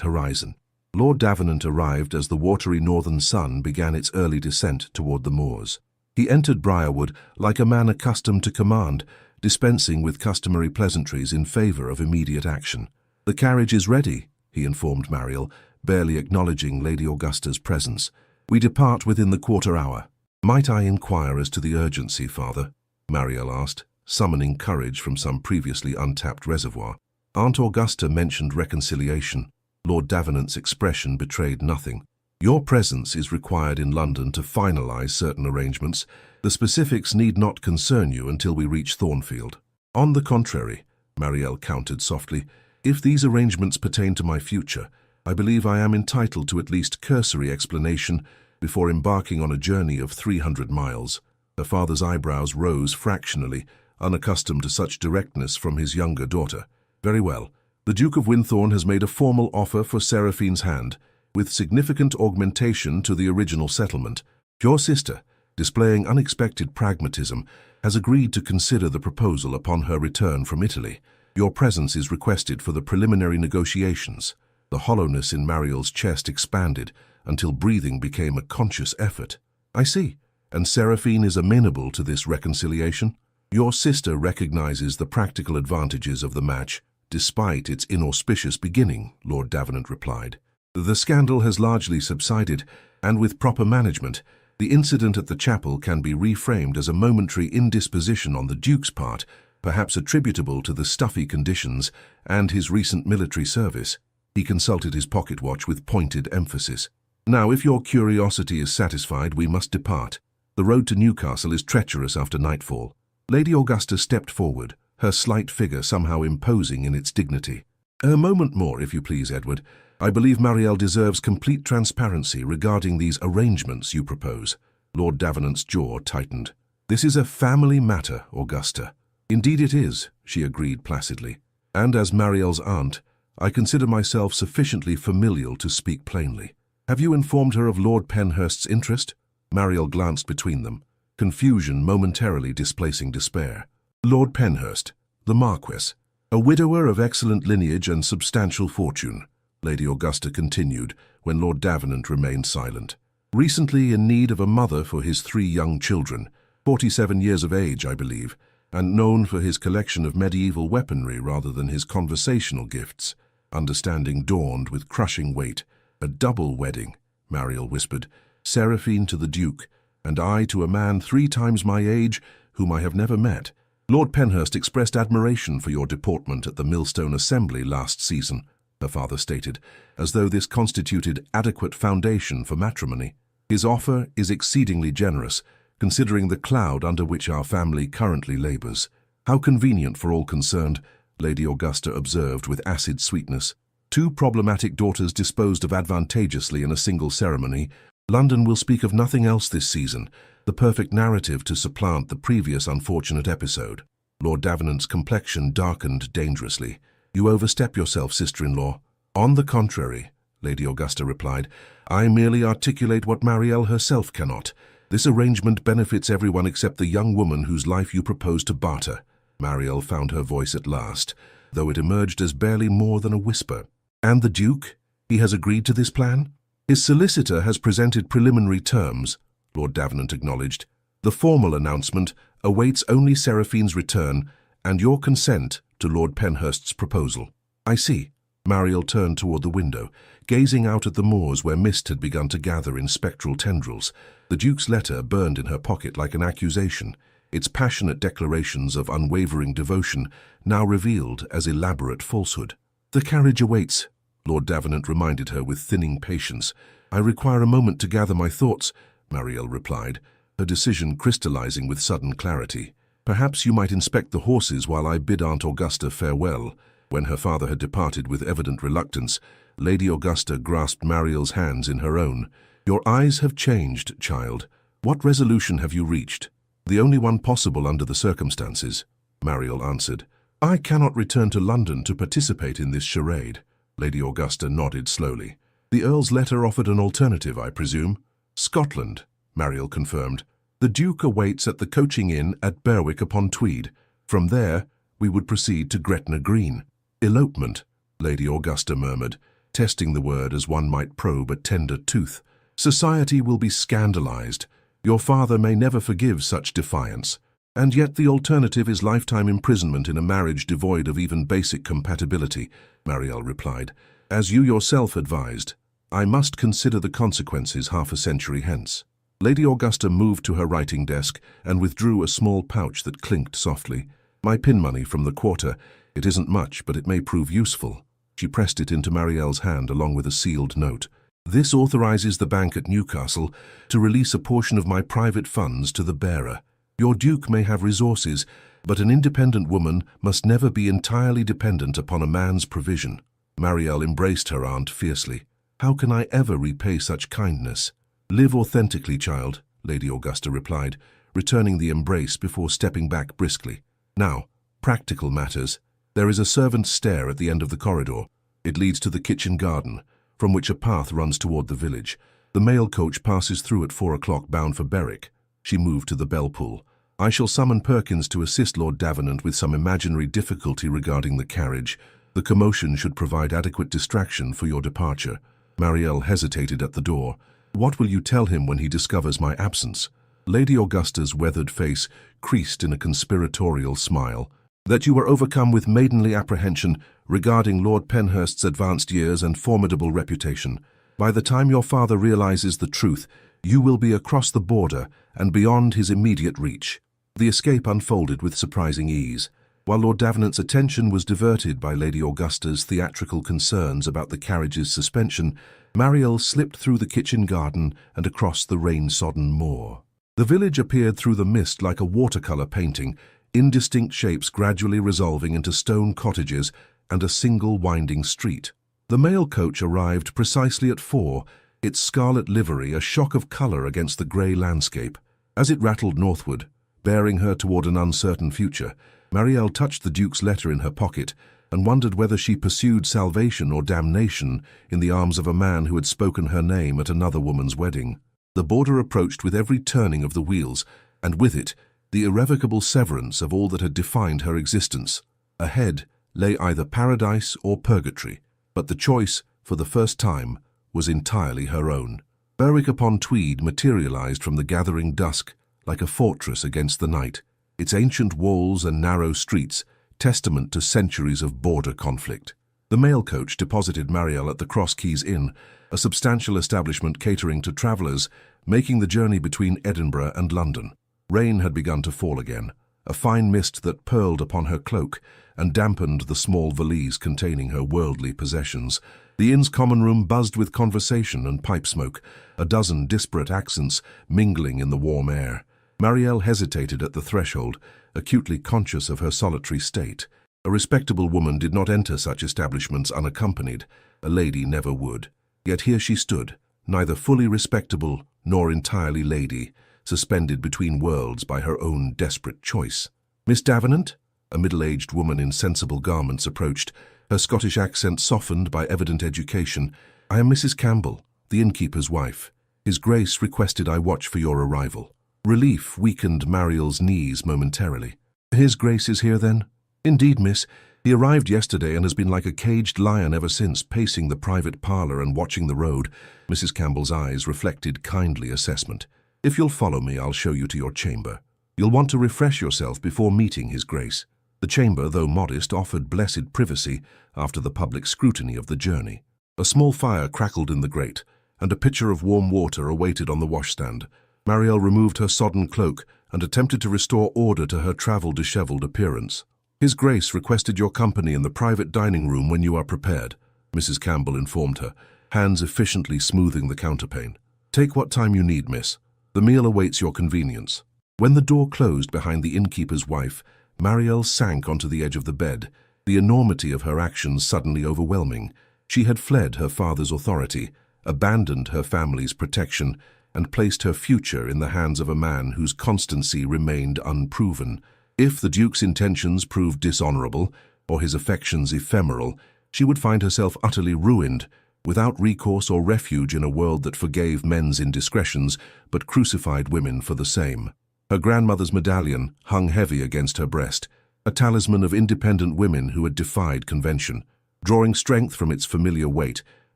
horizon. Lord Davenant arrived as the watery northern sun began its early descent toward the moors. He entered Briarwood like a man accustomed to command, dispensing with customary pleasantries in favor of immediate action. The carriage is ready, he informed Mariel, barely acknowledging Lady Augusta's presence. We depart within the quarter hour. Might I inquire as to the urgency, Father? Mariel asked, summoning courage from some previously untapped reservoir. Aunt Augusta mentioned reconciliation. Lord Davenant's expression betrayed nothing. Your presence is required in London to finalize certain arrangements. The specifics need not concern you until we reach Thornfield. On the contrary, Marielle countered softly, if these arrangements pertain to my future, I believe I am entitled to at least cursory explanation before embarking on a journey of 300 miles. Her father's eyebrows rose fractionally, unaccustomed to such directness from his younger daughter. Very well. The Duke of Winthorne has made a formal offer for Seraphine's hand, with significant augmentation to the original settlement. Your sister, displaying unexpected pragmatism, has agreed to consider the proposal upon her return from Italy. Your presence is requested for the preliminary negotiations. The hollowness in Marielle's chest expanded until breathing became a conscious effort. I see. And Seraphine is amenable to this reconciliation? Your sister recognizes the practical advantages of the match, despite its inauspicious beginning, Lord Davenant replied. The scandal has largely subsided, and with proper management, the incident at the chapel can be reframed as a momentary indisposition on the Duke's part, perhaps attributable to the stuffy conditions and his recent military service. He consulted his pocket watch with pointed emphasis. Now, if your curiosity is satisfied, we must depart. The road to Newcastle is treacherous after nightfall. Lady Augusta stepped forward, her slight figure somehow imposing in its dignity. A moment more, if you please, Edward. I believe Marielle deserves complete transparency regarding these arrangements you propose. Lord Davenant's jaw tightened. This is a family matter, Augusta. Indeed it is, she agreed placidly. And as Marielle's aunt, I consider myself sufficiently familial to speak plainly. Have you informed her of Lord Penhurst's interest? Marielle glanced between them, confusion momentarily displacing despair. Lord Penhurst, the Marquess, a widower of excellent lineage and substantial fortune, Lady Augusta continued when Lord Davenant remained silent. Recently in need of a mother for his 3 young children, 47 years of age, I believe, and known for his collection of medieval weaponry rather than his conversational gifts. Understanding dawned with crushing weight. A double wedding, Marielle whispered, Seraphine to the Duke, and I to a man 3 times my age whom I have never met. Lord Penhurst expressed admiration for your deportment at the Millstone Assembly last season, her father stated, as though this constituted adequate foundation for matrimony. His offer is exceedingly generous, considering the cloud under which our family currently labors. How convenient for all concerned, Lady Augusta observed with acid sweetness. 2 problematic daughters disposed of advantageously in a single ceremony. London will speak of nothing else this season, the perfect narrative to supplant the previous unfortunate episode. Lord Davenant's complexion darkened dangerously. You overstep yourself, sister-in-law. On the contrary, Lady Augusta replied, I merely articulate what Marielle herself cannot. This arrangement benefits everyone except the young woman whose life you propose to barter. Marielle found her voice at last, though it emerged as barely more than a whisper. And the Duke? He has agreed to this plan? His solicitor has presented preliminary terms, Lord Davenant acknowledged. The formal announcement, awaits only Seraphine's return and your consent to Lord Penhurst's proposal." "I see." Mariel turned toward the window, gazing out at the moors where mist had begun to gather in spectral tendrils. The Duke's letter burned in her pocket like an accusation, its passionate declarations of unwavering devotion now revealed as elaborate falsehood. "The carriage awaits," Lord Davenant reminded her with thinning patience. "I require a moment to gather my thoughts," Mariel replied, her decision crystallizing with sudden clarity. "Perhaps you might inspect the horses while I bid Aunt Augusta farewell." When her father had departed with evident reluctance, Lady Augusta grasped Mariel's hands in her own. "Your eyes have changed, child. What resolution have you reached?" "The only one possible under the circumstances," Mariel answered. "I cannot return to London to participate in this charade." Lady Augusta nodded slowly. "The Earl's letter offered an alternative, I presume?" "Scotland," Mariel confirmed. "The Duke awaits at the coaching inn at Berwick-upon-Tweed. From there, we would proceed to Gretna Green." "Elopement," Lady Augusta murmured, testing the word as one might probe a tender tooth. "Society will be scandalized. Your father may never forgive such defiance. And yet the alternative is lifetime imprisonment in a marriage devoid of even basic compatibility," Mariel replied. "As you yourself advised, I must consider the consequences half a century hence." Lady Augusta moved to her writing desk and withdrew a small pouch that clinked softly. "My pin money from the quarter. It isn't much, but it may prove useful." She pressed it into Mariel's hand along with a sealed note. "This authorizes the bank at Newcastle to release a portion of my private funds to the bearer. Your Duke may have resources, but an independent woman must never be entirely dependent upon a man's provision." Mariel embraced her aunt fiercely. "How can I ever repay such kindness?" "Live authentically, child," Lady Augusta replied, returning the embrace before stepping back briskly. "Now, practical matters. There is a servant's stair at the end of the corridor. It leads to the kitchen garden, from which a path runs toward the village. The mail coach passes through at 4 o'clock bound for Berwick." She moved to the bell pull. "I shall summon Perkins to assist Lord Davenant with some imaginary difficulty regarding the carriage. The commotion should provide adequate distraction for your departure." Mariel hesitated at the door. "What will you tell him when he discovers my absence?" Lady Augusta's weathered face creased in a conspiratorial smile. "That you were overcome with maidenly apprehension regarding Lord Penhurst's advanced years and formidable reputation. By the time your father realizes the truth, you will be across the border and beyond his immediate reach." The escape unfolded with surprising ease. While Lord Davenant's attention was diverted by Lady Augusta's theatrical concerns about the carriage's suspension, Mariel slipped through the kitchen garden and across the rain-sodden moor. The village appeared through the mist like a watercolor painting, indistinct shapes gradually resolving into stone cottages and a single winding street. The mail coach arrived precisely at 4, its scarlet livery a shock of color against the grey landscape. As it rattled northward, bearing her toward an uncertain future, Mariel touched the Duke's letter in her pocket and wondered whether she pursued salvation or damnation in the arms of a man who had spoken her name at another woman's wedding. The border approached with every turning of the wheels, and with it, the irrevocable severance of all that had defined her existence. Ahead lay either paradise or purgatory, but the choice, for the first time, was entirely her own. Berwick-upon-Tweed materialized from the gathering dusk like a fortress against the night, its ancient walls and narrow streets testament to centuries of border conflict. The mail coach deposited Mariel at the Cross Keys Inn, a substantial establishment catering to travellers making the journey between Edinburgh and London. Rain had begun to fall again, a fine mist that purled upon her cloak and dampened the small valise containing her worldly possessions. The inn's common room buzzed with conversation and pipe smoke, a dozen disparate accents mingling in the warm air. Mariel hesitated at the threshold, acutely conscious of her solitary state. A respectable woman did not enter such establishments unaccompanied. A lady never would. Yet here she stood, neither fully respectable nor entirely lady, suspended between worlds by her own desperate choice. "Miss Davenant?" A middle-aged woman in sensible garments approached, her Scottish accent softened by evident education. "I am Mrs. Campbell, the innkeeper's wife. His Grace requested I watch for your arrival." Relief weakened Mariel's knees momentarily. "His Grace is here, then?" "Indeed, miss. He arrived yesterday and has been like a caged lion ever since, pacing the private parlour and watching the road." Mrs. Campbell's eyes reflected kindly assessment. "If you'll follow me, I'll show you to your chamber." You'll want to refresh yourself before meeting His Grace. The chamber, though modest, offered blessed privacy after the public scrutiny of the journey. A small fire crackled in the grate, and a pitcher of warm water awaited on the washstand. Marielle removed her sodden cloak and attempted to restore order to her travel-dishevelled appearance. His Grace requested your company in the private dining room when you are prepared, Mrs. Campbell informed her, hands efficiently smoothing the counterpane. Take what time you need, miss. The meal awaits your convenience. When the door closed behind the innkeeper's wife, Marielle sank onto the edge of the bed, the enormity of her actions suddenly overwhelming. She had fled her father's authority, abandoned her family's protection, and placed her future in the hands of a man whose constancy remained unproven. If the Duke's intentions proved dishonorable, or his affections ephemeral, she would find herself utterly ruined, without recourse or refuge in a world that forgave men's indiscretions but crucified women for the same. Her grandmother's medallion hung heavy against her breast, a talisman of independent women who had defied convention. Drawing strength from its familiar weight,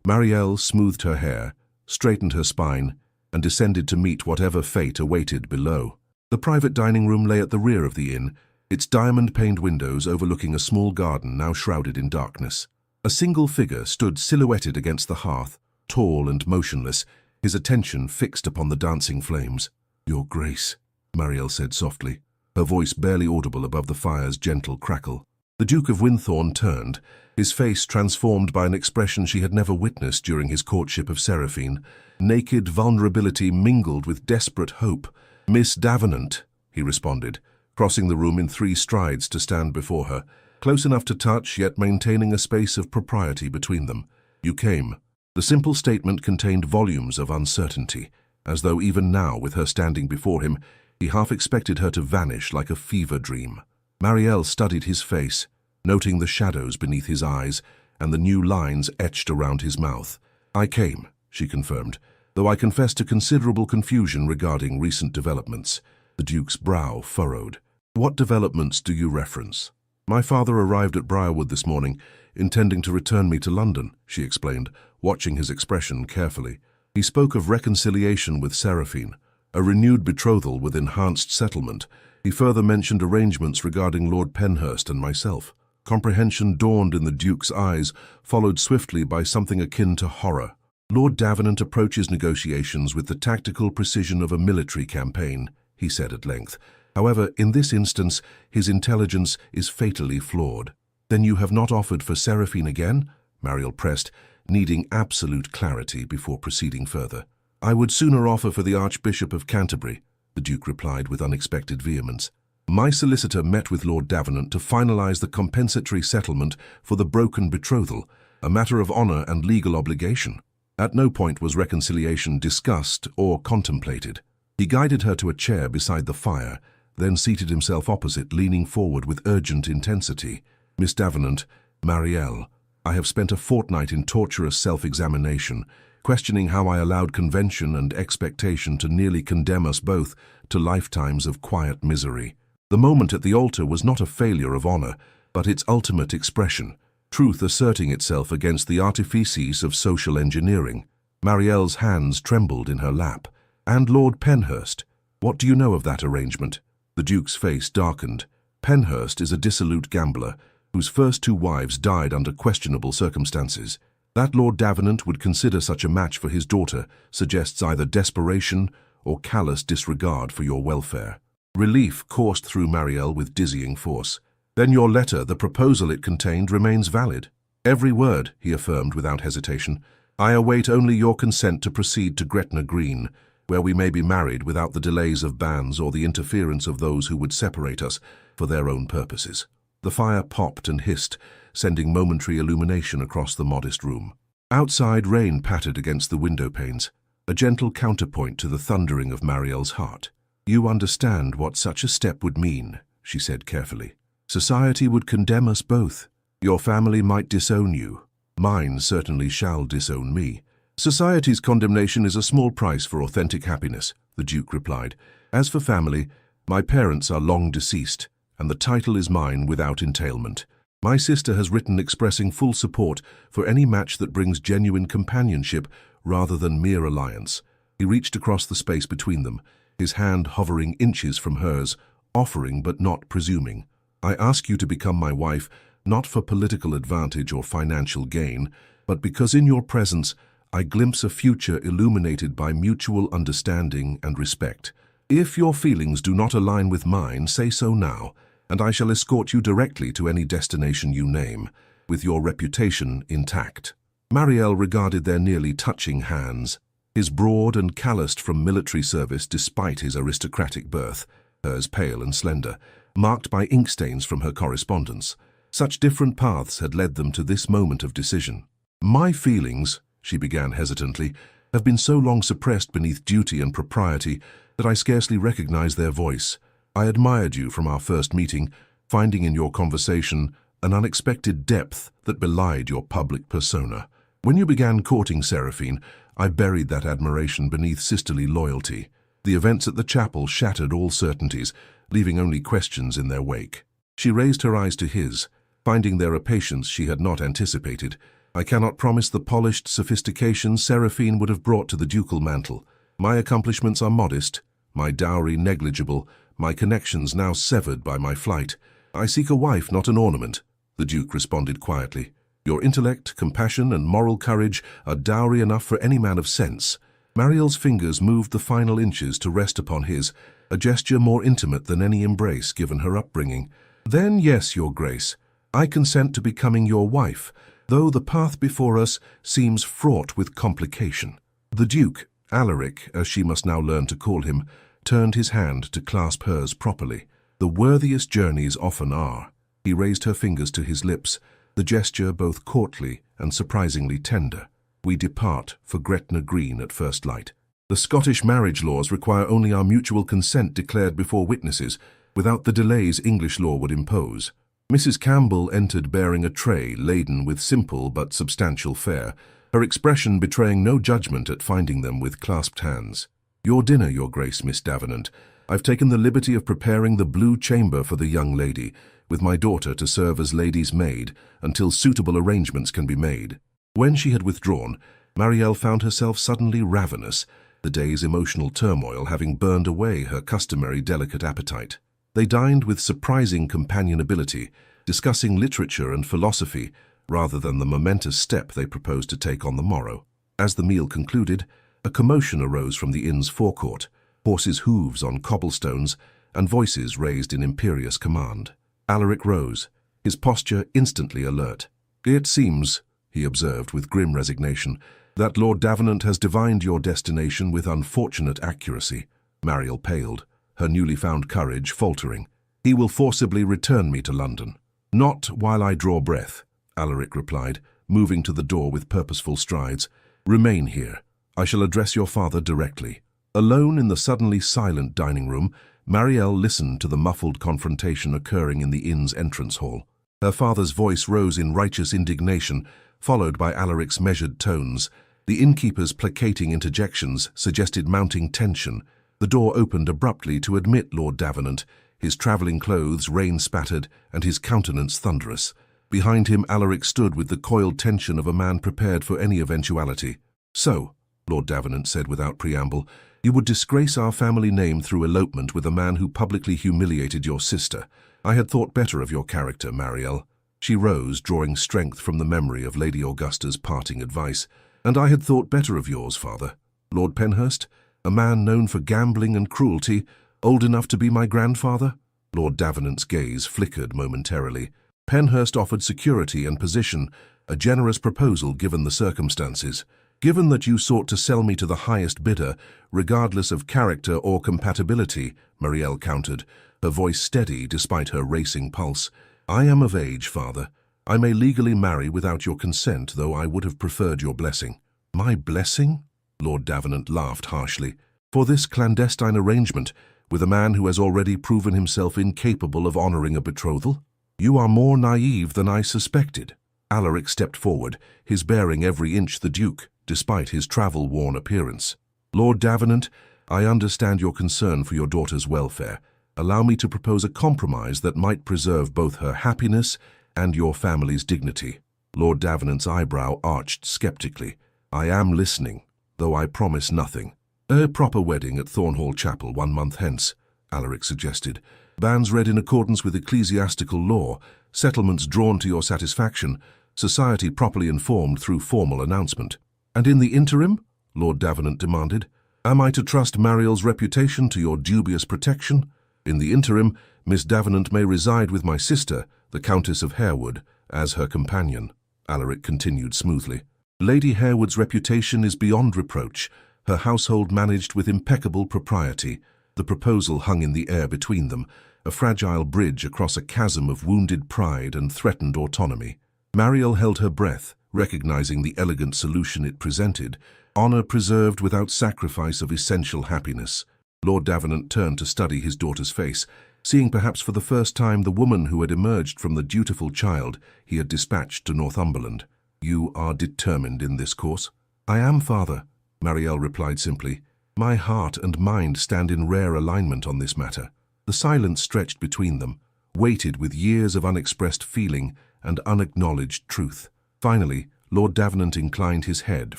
Marielle smoothed her hair, straightened her spine, and descended to meet whatever fate awaited below. The private dining room lay at the rear of the inn, its diamond-paned windows overlooking a small garden now shrouded in darkness. A single figure stood silhouetted against the hearth, tall and motionless, his attention fixed upon the dancing flames. "Your Grace," Marielle said softly, her voice barely audible above the fire's gentle crackle. The Duke of Winthorne turned, his face transformed by an expression she had never witnessed during his courtship of Seraphine. Naked vulnerability mingled with desperate hope. "Miss Davenant," he responded, crossing the room in 3 strides to stand before her, close enough to touch yet maintaining a space of propriety between them. "You came." The simple statement contained volumes of uncertainty, as though even now, with her standing before him, he half expected her to vanish like a fever dream. Marielle studied his face, noting the shadows beneath his eyes and the new lines etched around his mouth. "I came," she confirmed, though I confess to considerable confusion regarding recent developments. The Duke's brow furrowed. "What developments do you reference?" "My father arrived at Briarwood this morning, intending to return me to London," she explained, watching his expression carefully. "He spoke of reconciliation with Seraphine, a renewed betrothal with enhanced settlement. He further mentioned arrangements regarding Lord Penhurst and myself." Comprehension dawned in the Duke's eyes, followed swiftly by something akin to horror. "Lord Davenant approaches negotiations with the tactical precision of a military campaign," he said at length. "However, in this instance, his intelligence is fatally flawed." "Then you have not offered for Seraphine again?" Marielle pressed, needing absolute clarity before proceeding further. "I would sooner offer for the Archbishop of Canterbury," the Duke replied with unexpected vehemence. "My solicitor met with Lord Davenant to finalize the compensatory settlement for the broken betrothal, a matter of honor and legal obligation. At no point was reconciliation discussed or contemplated." He guided her to a chair beside the fire, then seated himself opposite, leaning forward with urgent intensity. "Miss Davenant, Marielle, I have spent a fortnight in torturous self-examination, questioning how I allowed convention and expectation to nearly condemn us both to lifetimes of quiet misery. The moment at the altar was not a failure of honor, but its ultimate expression, truth asserting itself against the artifices of social engineering." Marielle's hands trembled in her lap. "And Lord Penhurst, what do you know of that arrangement?" The Duke's face darkened. "Penhurst is a dissolute gambler, whose first 2 wives died under questionable circumstances. That Lord Davenant would consider such a match for his daughter suggests either desperation or callous disregard for your welfare." Relief coursed through Marielle with dizzying force. "Then your letter, the proposal it contained, remains valid?" "Every word," he affirmed without hesitation. "I await only your consent to proceed to Gretna Green, where we may be married without the delays of banns or the interference of those who would separate us for their own purposes." The fire popped and hissed, sending momentary illumination across the modest room. Outside, rain pattered against the window panes, a gentle counterpoint to the thundering of Marielle's heart. "You understand what such a step would mean," she said carefully. "Society would condemn us both. Your family might disown you. Mine certainly shall disown me." "Society's condemnation is a small price for authentic happiness," the Duke replied. "As for family, my parents are long deceased, and the title is mine without entailment. My sister has written expressing full support for any match that brings genuine companionship rather than mere alliance." He reached across the space between them, his hand hovering inches from hers, offering but not presuming. "I ask you to become my wife, not for political advantage or financial gain, but because in your presence I glimpse a future illuminated by mutual understanding and respect. If your feelings do not align with mine, say so now, and I shall escort you directly to any destination you name, with your reputation intact." Marielle regarded their nearly touching hands, his broad and calloused from military service despite his aristocratic birth, hers pale and slender, marked by ink stains from her correspondence. Such different paths had led them to this moment of decision. "My feelings," she began hesitantly, "have been so long suppressed beneath duty and propriety that I scarcely recognize their voice. I admired you from our first meeting, finding in your conversation an unexpected depth that belied your public persona. When you began courting Seraphine, I buried that admiration beneath sisterly loyalty. The events at the chapel shattered all certainties, leaving only questions in their wake." She raised her eyes to his, finding there a patience she had not anticipated. "I cannot promise the polished sophistication Seraphine would have brought to the ducal mantle. My accomplishments are modest, my dowry negligible, my connections now severed by my flight. I seek a wife, not an ornament," the Duke responded quietly. "Your intellect, compassion, and moral courage are dowry enough for any man of sense." Marielle's fingers moved the final inches to rest upon his, a gesture more intimate than any embrace given her upbringing. "Then yes, Your Grace, I consent to becoming your wife, though the path before us seems fraught with complication." The Duke, Alaric, as she must now learn to call him, turned his hand to clasp hers properly. "The worthiest journeys often are." He raised her fingers to his lips, the gesture both courtly and surprisingly tender. "We depart for Gretna Green at first light. The Scottish marriage laws require only our mutual consent declared before witnesses, without the delays English law would impose." Mrs. Campbell entered bearing a tray laden with simple but substantial fare, her expression betraying no judgment at finding them with clasped hands. "Your dinner, Your Grace, Miss Davenant. I've taken the liberty of preparing the blue chamber for the young lady, with my daughter to serve as lady's maid until suitable arrangements can be made." When she had withdrawn, Marielle found herself suddenly ravenous, the day's emotional turmoil having burned away her customary delicate appetite. They dined with surprising companionability, discussing literature and philosophy rather than the momentous step they proposed to take on the morrow. As the meal concluded, a commotion arose from the inn's forecourt, horses' hooves on cobblestones, and voices raised in imperious command. Alaric rose, his posture instantly alert. "It seems," he observed with grim resignation, "that Lord Davenant has divined your destination with unfortunate accuracy." Mariel paled, her newly found courage faltering. "He will forcibly return me to London." "Not while I draw breath," Alaric replied, moving to the door with purposeful strides. "Remain here. I shall address your father directly." Alone in the suddenly silent dining room, Marielle listened to the muffled confrontation occurring in the inn's entrance hall. Her father's voice rose in righteous indignation, followed by Alaric's measured tones. The innkeeper's placating interjections suggested mounting tension. The door opened abruptly to admit Lord Davenant, his travelling clothes rain-spattered and his countenance thunderous. Behind him Alaric stood with the coiled tension of a man prepared for any eventuality. "So," Lord Davenant said without preamble, "you would disgrace our family name through elopement with a man who publicly humiliated your sister. I had thought better of your character, Marielle." She rose, drawing strength from the memory of Lady Augusta's parting advice. "And I had thought better of yours, father. Lord Penhurst, a man known for gambling and cruelty, old enough to be my grandfather?" Lord Davenant's gaze flickered momentarily. "Penhurst offered security and position, a generous proposal given the circumstances. Given that you sought to sell me to the highest bidder, regardless of character or compatibility," Marielle countered, her voice steady despite her racing pulse. "I am of age, father. I may legally marry without your consent, though I would have preferred your blessing." "My blessing?" Lord Davenant laughed harshly. "For this clandestine arrangement, with a man who has already proven himself incapable of honoring a betrothal? You are more naive than I suspected." Alaric stepped forward, his bearing every inch the Duke, despite his travel-worn appearance. "Lord Davenant, I understand your concern for your daughter's welfare. Allow me to propose a compromise that might preserve both her happiness and your family's dignity." Lord Davenant's eyebrow arched skeptically. "I am listening, though I promise nothing." A proper wedding at Thornhall Chapel 1 month hence, Alaric suggested. Banns read in accordance with ecclesiastical law, settlements drawn to your satisfaction, society properly informed through formal announcement. And in the interim, Lord Davenant demanded, am I to trust Mariel's reputation to your dubious protection? In the interim, Miss Davenant may reside with my sister, the Countess of Harewood, as her companion, Alaric continued smoothly. Lady Harewood's reputation is beyond reproach, her household managed with impeccable propriety. The proposal hung in the air between them, a fragile bridge across a chasm of wounded pride and threatened autonomy. Mariel held her breath, recognizing the elegant solution it presented, honor preserved without sacrifice of essential happiness. Lord Davenant turned to study his daughter's face, seeing perhaps for the first time the woman who had emerged from the dutiful child he had dispatched to Northumberland. You are determined in this course? I am, father, Mariel replied simply. My heart and mind stand in rare alignment on this matter. The silence stretched between them, weighted with years of unexpressed feeling and unacknowledged truth. Finally, Lord Davenant inclined his head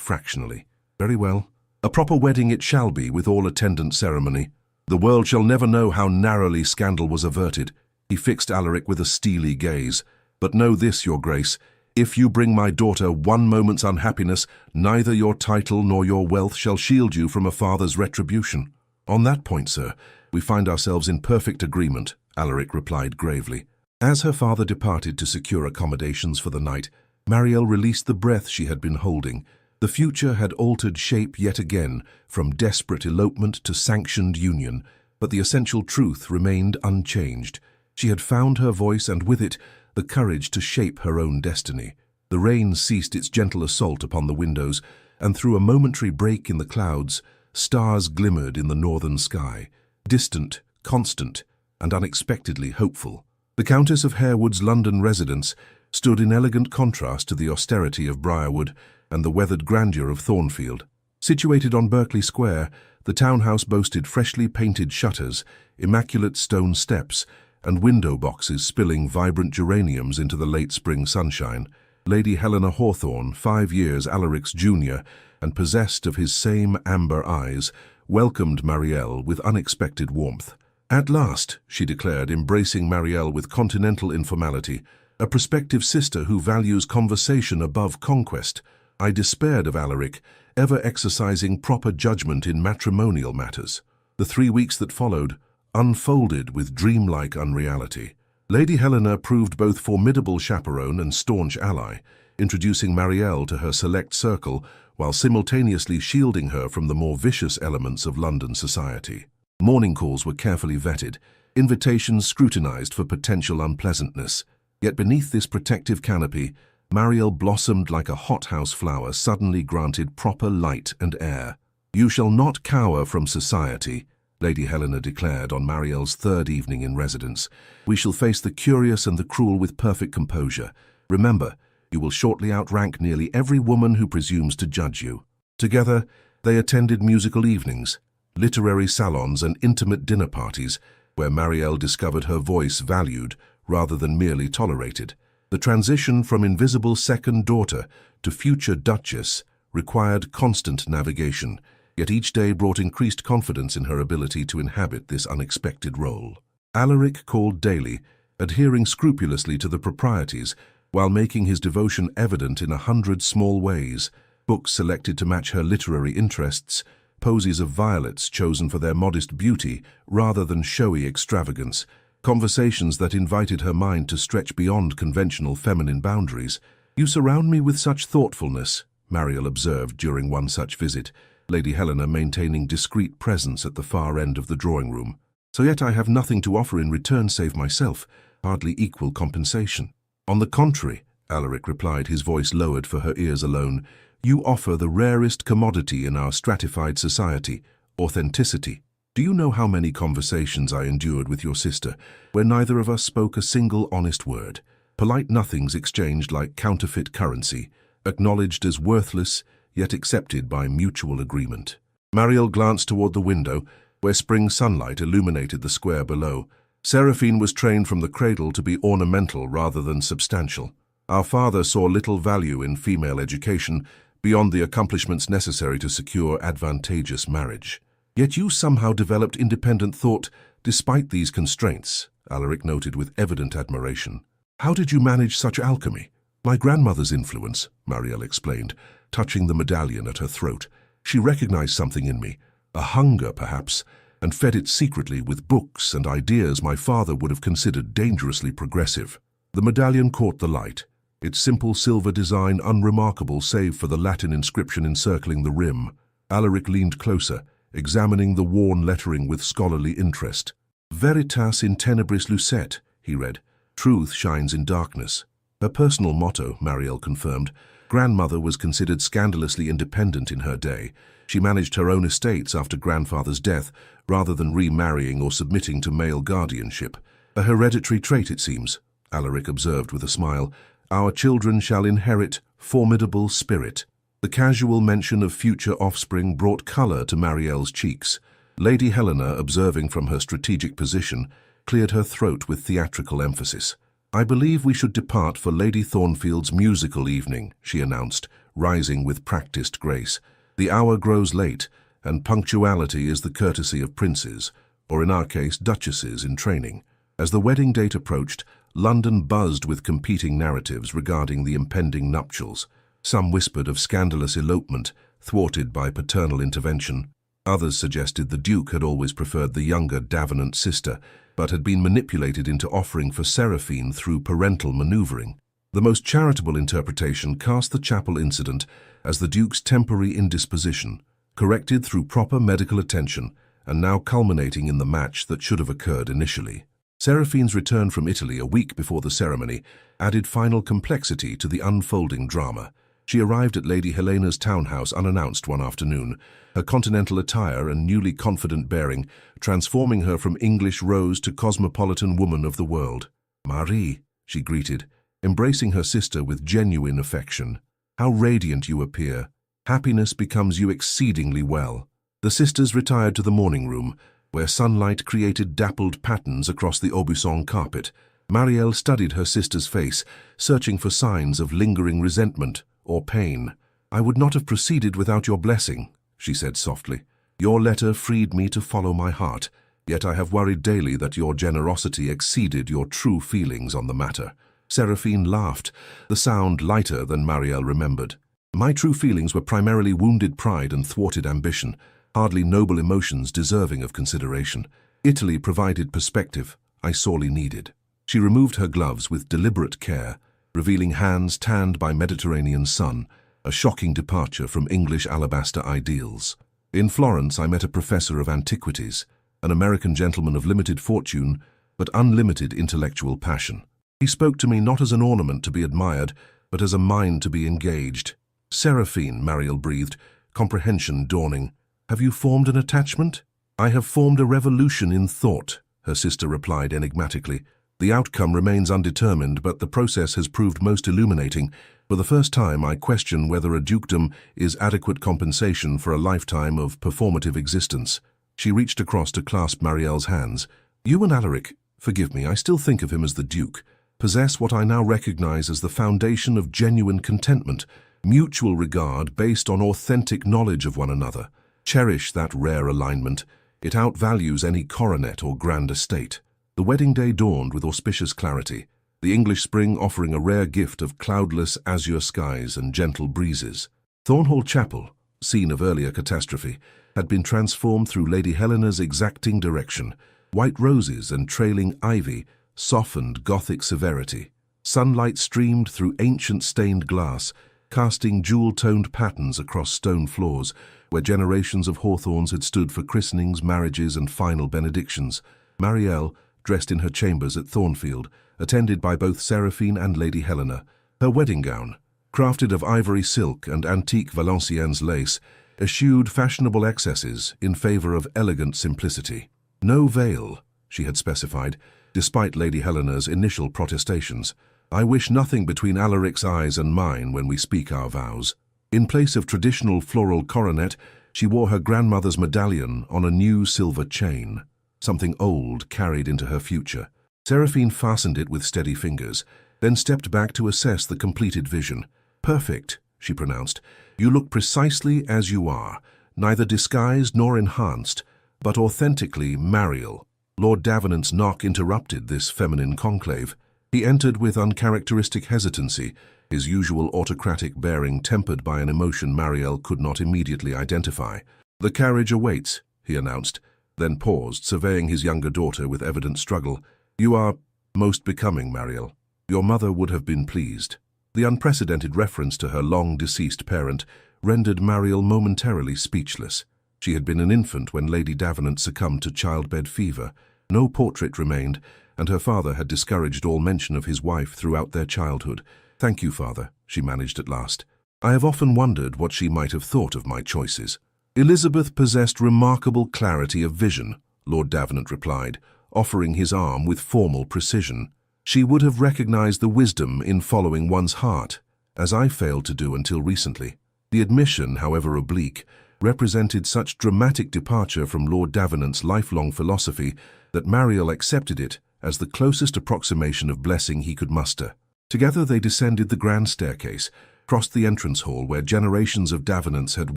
fractionally. Very well. A proper wedding it shall be, with all attendant ceremony. The world shall never know how narrowly scandal was averted. He fixed Alaric with a steely gaze. But know this, your grace, if you bring my daughter one moment's unhappiness, neither your title nor your wealth shall shield you from a father's retribution. On that point, sir, we find ourselves in perfect agreement, Alaric replied gravely. As her father departed to secure accommodations for the night, Mariel released the breath she had been holding. The future had altered shape yet again, from desperate elopement to sanctioned union, but the essential truth remained unchanged. She had found her voice and with it the courage to shape her own destiny. The rain ceased its gentle assault upon the windows, and through a momentary break in the clouds, stars glimmered in the northern sky, distant, constant, and unexpectedly hopeful. The Countess of Harewood's London residence stood in elegant contrast to the austerity of Briarwood and the weathered grandeur of Thornfield. Situated on Berkeley Square, the townhouse boasted freshly painted shutters, immaculate stone steps, and window boxes spilling vibrant geraniums into the late spring sunshine. Lady Helena Hawthorne, 5 years Alaric's junior, and possessed of his same amber eyes, welcomed Mariel with unexpected warmth. At last, she declared, embracing Mariel with continental informality, a prospective sister who values conversation above conquest. I despaired of Alaric, ever exercising proper judgment in matrimonial matters. The 3 weeks that followed unfolded with dreamlike unreality. Lady Helena proved both formidable chaperone and staunch ally, introducing Mariel to her select circle while simultaneously shielding her from the more vicious elements of London society. Morning calls were carefully vetted, invitations scrutinized for potential unpleasantness. Yet beneath this protective canopy, Mariel blossomed like a hothouse flower suddenly granted proper light and air. You shall not cower from society, Lady Helena declared on Mariel's 3rd evening in residence. We shall face the curious and the cruel with perfect composure. Remember, you will shortly outrank nearly every woman who presumes to judge you. Together, they attended musical evenings, literary salons and intimate dinner parties, where Mariel discovered her voice valued rather than merely tolerated. The transition from invisible second daughter to future duchess required constant navigation, yet each day brought increased confidence in her ability to inhabit this unexpected role. Alaric called daily, adhering scrupulously to the proprieties, while making his devotion evident in 100 small ways. Books selected to match her literary interests, posies of violets chosen for their modest beauty rather than showy extravagance, conversations that invited her mind to stretch beyond conventional feminine boundaries. You surround me with such thoughtfulness, Mariel observed during one such visit, Lady Helena maintaining discreet presence at the far end of the drawing-room. So yet I have nothing to offer in return save myself, hardly equal compensation. On the contrary, Alaric replied, his voice lowered for her ears alone, you offer the rarest commodity in our stratified society, authenticity. Do you know how many conversations I endured with your sister, where neither of us spoke a single honest word? Polite nothings exchanged like counterfeit currency, acknowledged as worthless, yet accepted by mutual agreement. Mariel glanced toward the window, where spring sunlight illuminated the square below. Seraphine was trained from the cradle to be ornamental rather than substantial. Our father saw little value in female education, beyond the accomplishments necessary to secure advantageous marriage. Yet you somehow developed independent thought despite these constraints, Alaric noted with evident admiration. How did you manage such alchemy? My grandmother's influence, Marielle explained, touching the medallion at her throat. She recognized something in me, a hunger perhaps, and fed it secretly with books and ideas my father would have considered dangerously progressive. The medallion caught the light, its simple silver design unremarkable save for the Latin inscription encircling the rim. Alaric leaned closer, examining the worn lettering with scholarly interest. Veritas in tenebris lucet, he read. Truth shines in darkness. Her personal motto, Marielle confirmed. Grandmother was considered scandalously independent in her day. She managed her own estates after grandfather's death, rather than remarrying or submitting to male guardianship. A hereditary trait, it seems, Alaric observed with a smile. Our children shall inherit formidable spirit. The casual mention of future offspring brought colour to Marielle's cheeks. Lady Helena, observing from her strategic position, cleared her throat with theatrical emphasis. I believe we should depart for Lady Thornfield's musical evening, she announced, rising with practiced grace. The hour grows late, and punctuality is the courtesy of princes, or in our case, duchesses in training. As the wedding date approached, London buzzed with competing narratives regarding the impending nuptials. Some whispered of scandalous elopement, thwarted by paternal intervention. Others suggested the Duke had always preferred the younger Davenant sister, but had been manipulated into offering for Seraphine through parental maneuvering. The most charitable interpretation cast the chapel incident as the Duke's temporary indisposition, corrected through proper medical attention, and now culminating in the match that should have occurred initially. Seraphine's return from Italy a week before the ceremony added final complexity to the unfolding drama. She arrived at Lady Helena's townhouse unannounced one afternoon, her continental attire and newly confident bearing transforming her from English rose to cosmopolitan woman of the world. Marie, she greeted, embracing her sister with genuine affection. How radiant you appear. Happiness becomes you exceedingly well. The sisters retired to the morning room, where sunlight created dappled patterns across the Aubusson carpet. Marielle studied her sister's face, searching for signs of lingering resentment or pain. I would not have proceeded without your blessing, she said softly. Your letter freed me to follow my heart, yet I have worried daily that your generosity exceeded your true feelings on the matter. Seraphine laughed, the sound lighter than Marielle remembered. My true feelings were primarily wounded pride and thwarted ambition, hardly noble emotions deserving of consideration. Italy provided perspective I sorely needed. She removed her gloves with deliberate care, revealing hands tanned by Mediterranean sun, a shocking departure from English alabaster ideals. In Florence, I met a professor of antiquities, an American gentleman of limited fortune, but unlimited intellectual passion. He spoke to me not as an ornament to be admired, but as a mind to be engaged. Seraphine, Marielle breathed, comprehension dawning. Have you formed an attachment? I have formed a revolution in thought, her sister replied enigmatically. The outcome remains undetermined, but the process has proved most illuminating. For the first time, I question whether a dukedom is adequate compensation for a lifetime of performative existence. She reached across to clasp Marielle's hands. You and Alaric, forgive me, I still think of him as the Duke, possess what I now recognize as the foundation of genuine contentment, mutual regard based on authentic knowledge of one another. Cherish that rare alignment. It outvalues any coronet or grand estate. The wedding day dawned with auspicious clarity, the English spring offering a rare gift of cloudless azure skies and gentle breezes. Thornhall Chapel, scene of earlier catastrophe, had been transformed through Lady Helena's exacting direction. White roses and trailing ivy softened Gothic severity. Sunlight streamed through ancient stained glass, casting jewel-toned patterns across stone floors, where generations of hawthorns had stood for christenings, marriages, and final benedictions. Marielle, dressed in her chambers at Thornfield, attended by both Seraphine and Lady Helena. Her wedding gown, crafted of ivory silk and antique Valenciennes lace, eschewed fashionable excesses in favor of elegant simplicity. No veil, she had specified, despite Lady Helena's initial protestations. I wish nothing between Alaric's eyes and mine when we speak our vows. In place of traditional floral coronet, she wore her grandmother's medallion on a new silver chain, something old carried into her future. Seraphine fastened it with steady fingers, then stepped back to assess the completed vision. Perfect, she pronounced. You look precisely as you are, neither disguised nor enhanced, but authentically Mariel. Lord Davenant's knock interrupted this feminine conclave. He entered with uncharacteristic hesitancy, his usual autocratic bearing tempered by an emotion Mariel could not immediately identify. "The carriage awaits," he announced, then paused, surveying his younger daughter with evident struggle. "You are most becoming, Mariel. Your mother would have been pleased." The unprecedented reference to her long-deceased parent rendered Mariel momentarily speechless. She had been an infant when Lady Davenant succumbed to childbed fever. No portrait remained, and her father had discouraged all mention of his wife throughout their childhood. "Thank you, father," she managed at last. "I have often wondered what she might have thought of my choices." "Elizabeth possessed remarkable clarity of vision," Lord Davenant replied, offering his arm with formal precision. "She would have recognized the wisdom in following one's heart, as I failed to do until recently." The admission, however oblique, represented such dramatic departure from Lord Davenant's lifelong philosophy that Mariel accepted it as the closest approximation of blessing he could muster. Together they descended the grand staircase, crossed the entrance hall where generations of Davenants had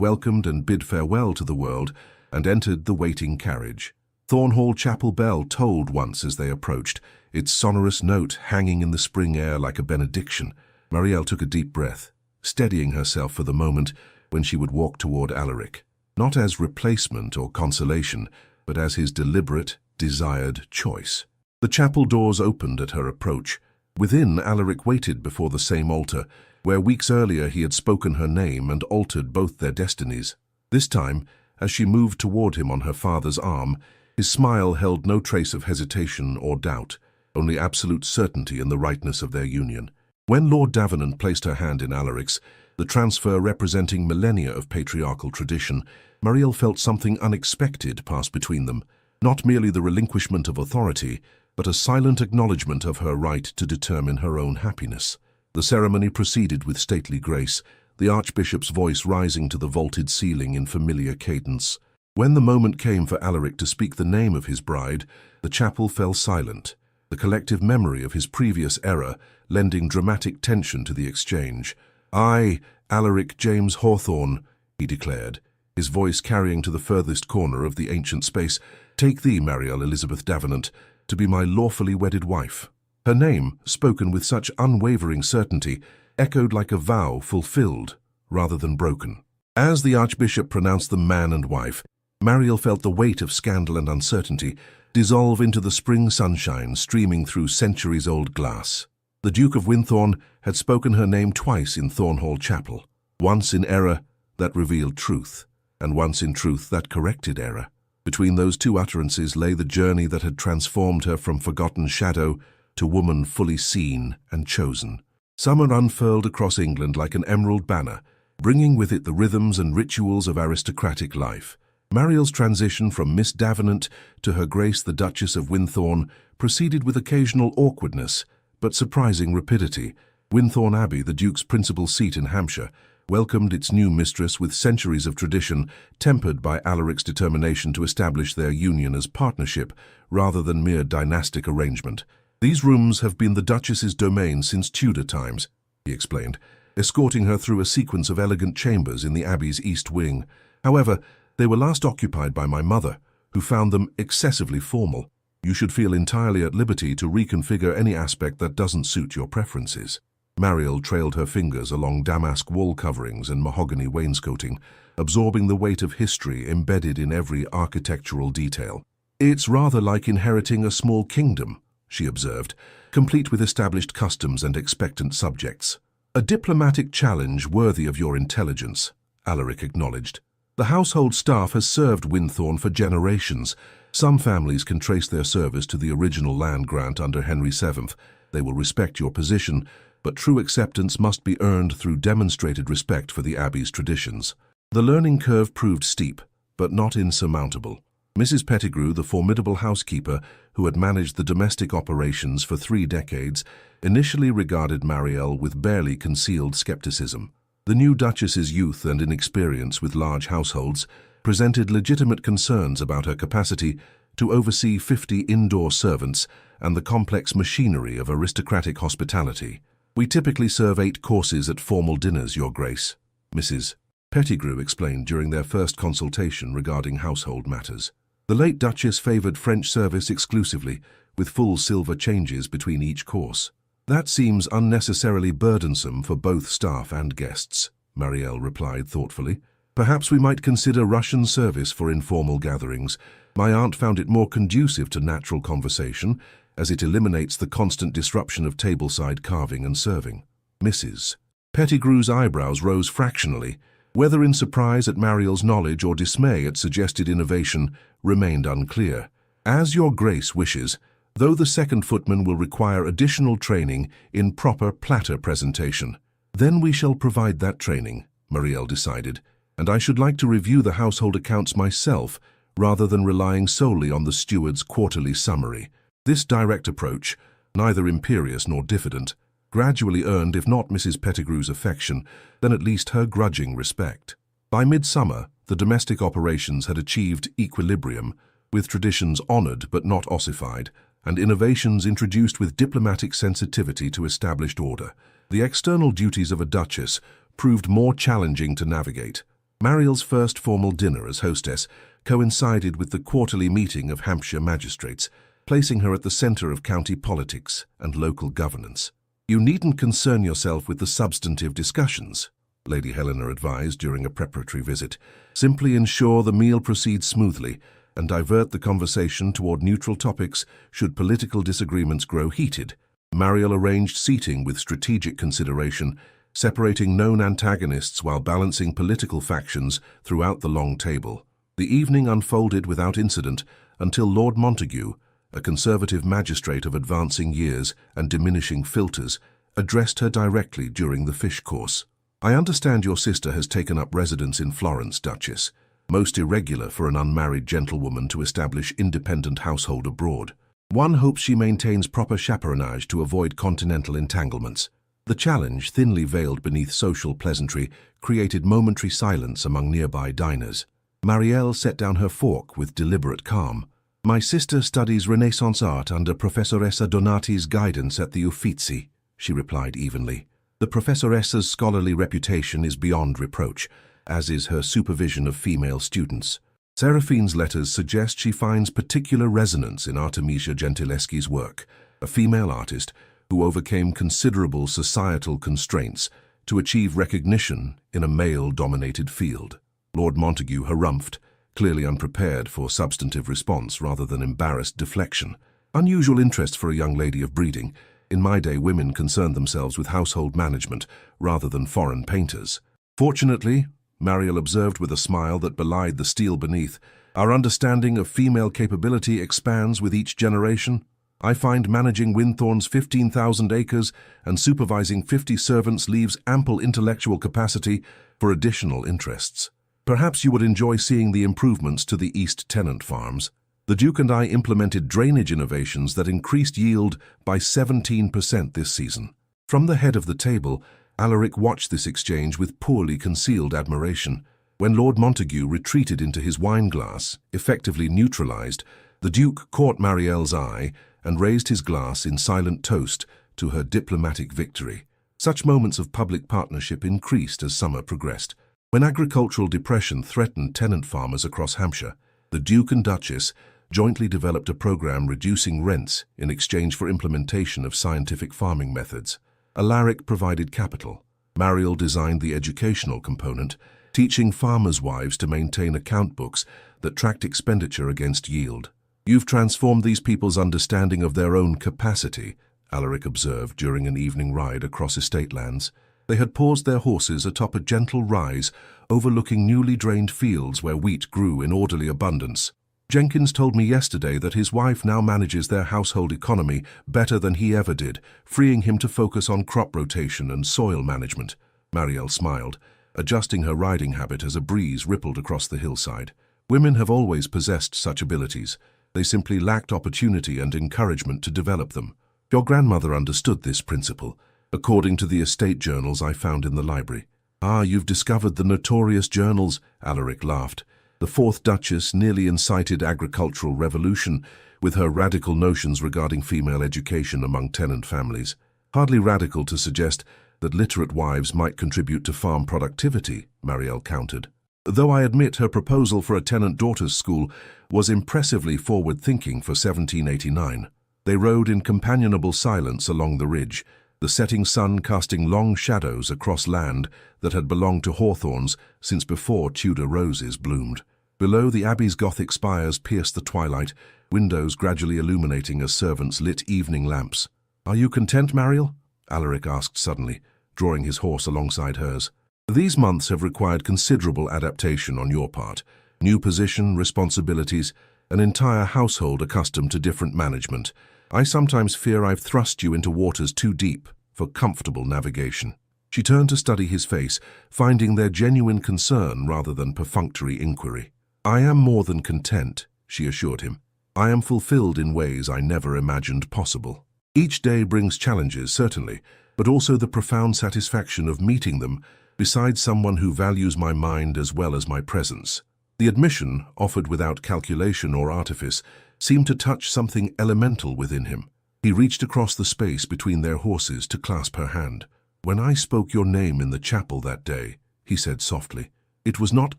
welcomed and bid farewell to the world, and entered the waiting carriage. Thornhall Chapel bell tolled once as they approached, its sonorous note hanging in the spring air like a benediction. Mariel took a deep breath, steadying herself for the moment when she would walk toward Alaric, not as replacement or consolation, but as his deliberate, desired choice. The chapel doors opened at her approach. Within, Alaric waited before the same altar, where weeks earlier he had spoken her name and altered both their destinies. This time, as she moved toward him on her father's arm, his smile held no trace of hesitation or doubt, only absolute certainty in the rightness of their union. When Lord Davenant placed her hand in Alaric's, the transfer representing millennia of patriarchal tradition, Mariel felt something unexpected pass between them, not merely the relinquishment of authority, but a silent acknowledgement of her right to determine her own happiness. The ceremony proceeded with stately grace, the Archbishop's voice rising to the vaulted ceiling in familiar cadence. When the moment came for Alaric to speak the name of his bride, the chapel fell silent, the collective memory of his previous error lending dramatic tension to the exchange. "I, Alaric James Hawthorne," he declared, his voice carrying to the furthest corner of the ancient space, "take thee, Mariel Elizabeth Davenant, to be my lawfully wedded wife." Her name, spoken with such unwavering certainty, echoed like a vow fulfilled rather than broken. As the Archbishop pronounced them man and wife, Mariel felt the weight of scandal and uncertainty dissolve into the spring sunshine streaming through centuries-old glass. The Duke of Winthorne had spoken her name twice in Thornhall Chapel, once in error that revealed truth, and once in truth that corrected error. Between those two utterances lay the journey that had transformed her from forgotten shadow to woman fully seen and chosen. Summer unfurled across England like an emerald banner, bringing with it the rhythms and rituals of aristocratic life. Mariel's transition from Miss Davenant to Her Grace the Duchess of Winthorne proceeded with occasional awkwardness, but surprising rapidity. Winthorne Abbey, the Duke's principal seat in Hampshire, welcomed its new mistress with centuries of tradition, tempered by Alaric's determination to establish their union as partnership rather than mere dynastic arrangement. "These rooms have been the Duchess's domain since Tudor times," he explained, escorting her through a sequence of elegant chambers in the Abbey's east wing. "However, they were last occupied by my mother, who found them excessively formal. You should feel entirely at liberty to reconfigure any aspect that doesn't suit your preferences." Mariel trailed her fingers along damask wall coverings and mahogany wainscoting, absorbing the weight of history embedded in every architectural detail. "It's rather like inheriting a small kingdom," she observed, complete with established customs and expectant subjects. "A diplomatic challenge worthy of your intelligence," Alaric acknowledged. "The household staff has served Winthorne for generations. Some families can trace their service to the original land grant under Henry VII. They will respect your position, but true acceptance must be earned through demonstrated respect for the Abbey's traditions." The learning curve proved steep, but not insurmountable. Mrs. Pettigrew, the formidable housekeeper who had managed the domestic operations for 3 decades, initially regarded Mariel with barely concealed skepticism. The new Duchess's youth and inexperience with large households presented legitimate concerns about her capacity to oversee 50 indoor servants and the complex machinery of aristocratic hospitality. "We typically serve 8 courses at formal dinners, Your Grace," Mrs. Pettigrew explained during their first consultation regarding household matters. The late Duchess favoured French service exclusively, with full silver changes between each course. That seems unnecessarily burdensome for both staff and guests, Marielle replied thoughtfully. Perhaps we might consider Russian service for informal gatherings. My aunt found it more conducive to natural conversation, as it eliminates the constant disruption of tableside carving and serving. Mrs. Pettigrew's eyebrows rose fractionally. Whether in surprise at Marielle's knowledge or dismay at suggested innovation remained unclear. As your grace wishes, though the second footman will require additional training in proper platter presentation. Then we shall provide that training, Marielle decided, and I should like to review the household accounts myself rather than relying solely on the steward's quarterly summary. This direct approach, neither imperious nor diffident, gradually earned, if not Mrs. Pettigrew's affection, then at least her grudging respect. By midsummer, the domestic operations had achieved equilibrium, with traditions honoured but not ossified, and innovations introduced with diplomatic sensitivity to established order. The external duties of a duchess proved more challenging to navigate. Marielle's first formal dinner as hostess coincided with the quarterly meeting of Hampshire magistrates, placing her at the centre of county politics and local governance. You needn't concern yourself with the substantive discussions, Lady Helena advised during a preparatory visit. Simply ensure the meal proceeds smoothly and divert the conversation toward neutral topics should political disagreements grow heated. Marielle arranged seating with strategic consideration, separating known antagonists while balancing political factions throughout the long table. The evening unfolded without incident until Lord Montague, a conservative magistrate of advancing years and diminishing filters, addressed her directly during the fish course. I understand your sister has taken up residence in Florence, Duchess. Most irregular for an unmarried gentlewoman to establish independent household abroad. One hopes she maintains proper chaperonage to avoid continental entanglements. The challenge, thinly veiled beneath social pleasantry, created momentary silence among nearby diners. Marielle set down her fork with deliberate calm. My sister studies Renaissance art under Professoressa Donati's guidance at the Uffizi, she replied evenly. The Professoressa's scholarly reputation is beyond reproach, as is her supervision of female students. Seraphine's letters suggest she finds particular resonance in Artemisia Gentileschi's work, a female artist who overcame considerable societal constraints to achieve recognition in a male-dominated field. Lord Montague harumphed, clearly unprepared for substantive response rather than embarrassed deflection. Unusual interest for a young lady of breeding. In my day, women concerned themselves with household management rather than foreign painters. Fortunately, Marielle observed with a smile that belied the steel beneath, our understanding of female capability expands with each generation. I find managing Winthorne's 15,000 acres and supervising 50 servants leaves ample intellectual capacity for additional interests. Perhaps you would enjoy seeing the improvements to the East Tenant farms. The Duke and I implemented drainage innovations that increased yield by 17% this season. From the head of the table, Alaric watched this exchange with poorly concealed admiration. When Lord Montague retreated into his wine-glass, effectively neutralized, the Duke caught Marielle's eye and raised his glass in silent toast to her diplomatic victory. Such moments of public partnership increased as summer progressed. When agricultural depression threatened tenant farmers across Hampshire, the Duke and Duchess jointly developed a program reducing rents in exchange for implementation of scientific farming methods. Alaric provided capital. Marielle designed the educational component, teaching farmers' wives to maintain account books that tracked expenditure against yield. You've transformed these people's understanding of their own capacity, Alaric observed during an evening ride across estate lands. They had paused their horses atop a gentle rise, overlooking newly drained fields where wheat grew in orderly abundance. Jenkins told me yesterday that his wife now manages their household economy better than he ever did, freeing him to focus on crop rotation and soil management. Marielle smiled, adjusting her riding habit as a breeze rippled across the hillside. Women have always possessed such abilities. They simply lacked opportunity and encouragement to develop them. Your grandmother understood this principle, according to the estate journals I found in the library. Ah, you've discovered the notorious journals, Alaric laughed. The fourth Duchess nearly incited agricultural revolution with her radical notions regarding female education among tenant families. Hardly radical to suggest that literate wives might contribute to farm productivity, Marielle countered. Though I admit her proposal for a tenant daughter's school was impressively forward-thinking for 1789. They rode in companionable silence along the ridge, the setting sun casting long shadows across land that had belonged to hawthorns since before Tudor roses bloomed. Below, the abbey's Gothic spires pierced the twilight, windows gradually illuminating as servants lit evening lamps. "Are you content, Marielle?" Alaric asked suddenly, drawing his horse alongside hers. "These months have required considerable adaptation on your part. New position, responsibilities, an entire household accustomed to different management. I sometimes fear I've thrust you into waters too deep for comfortable navigation." She turned to study his face, finding their genuine concern rather than perfunctory inquiry. "I am more than content," she assured him. "I am fulfilled in ways I never imagined possible. Each day brings challenges, certainly, but also the profound satisfaction of meeting them beside someone who values my mind as well as my presence." The admission, offered without calculation or artifice, seemed to touch something elemental within him. He reached across the space between their horses to clasp her hand. "When I spoke your name in the chapel that day," he said softly, "it was not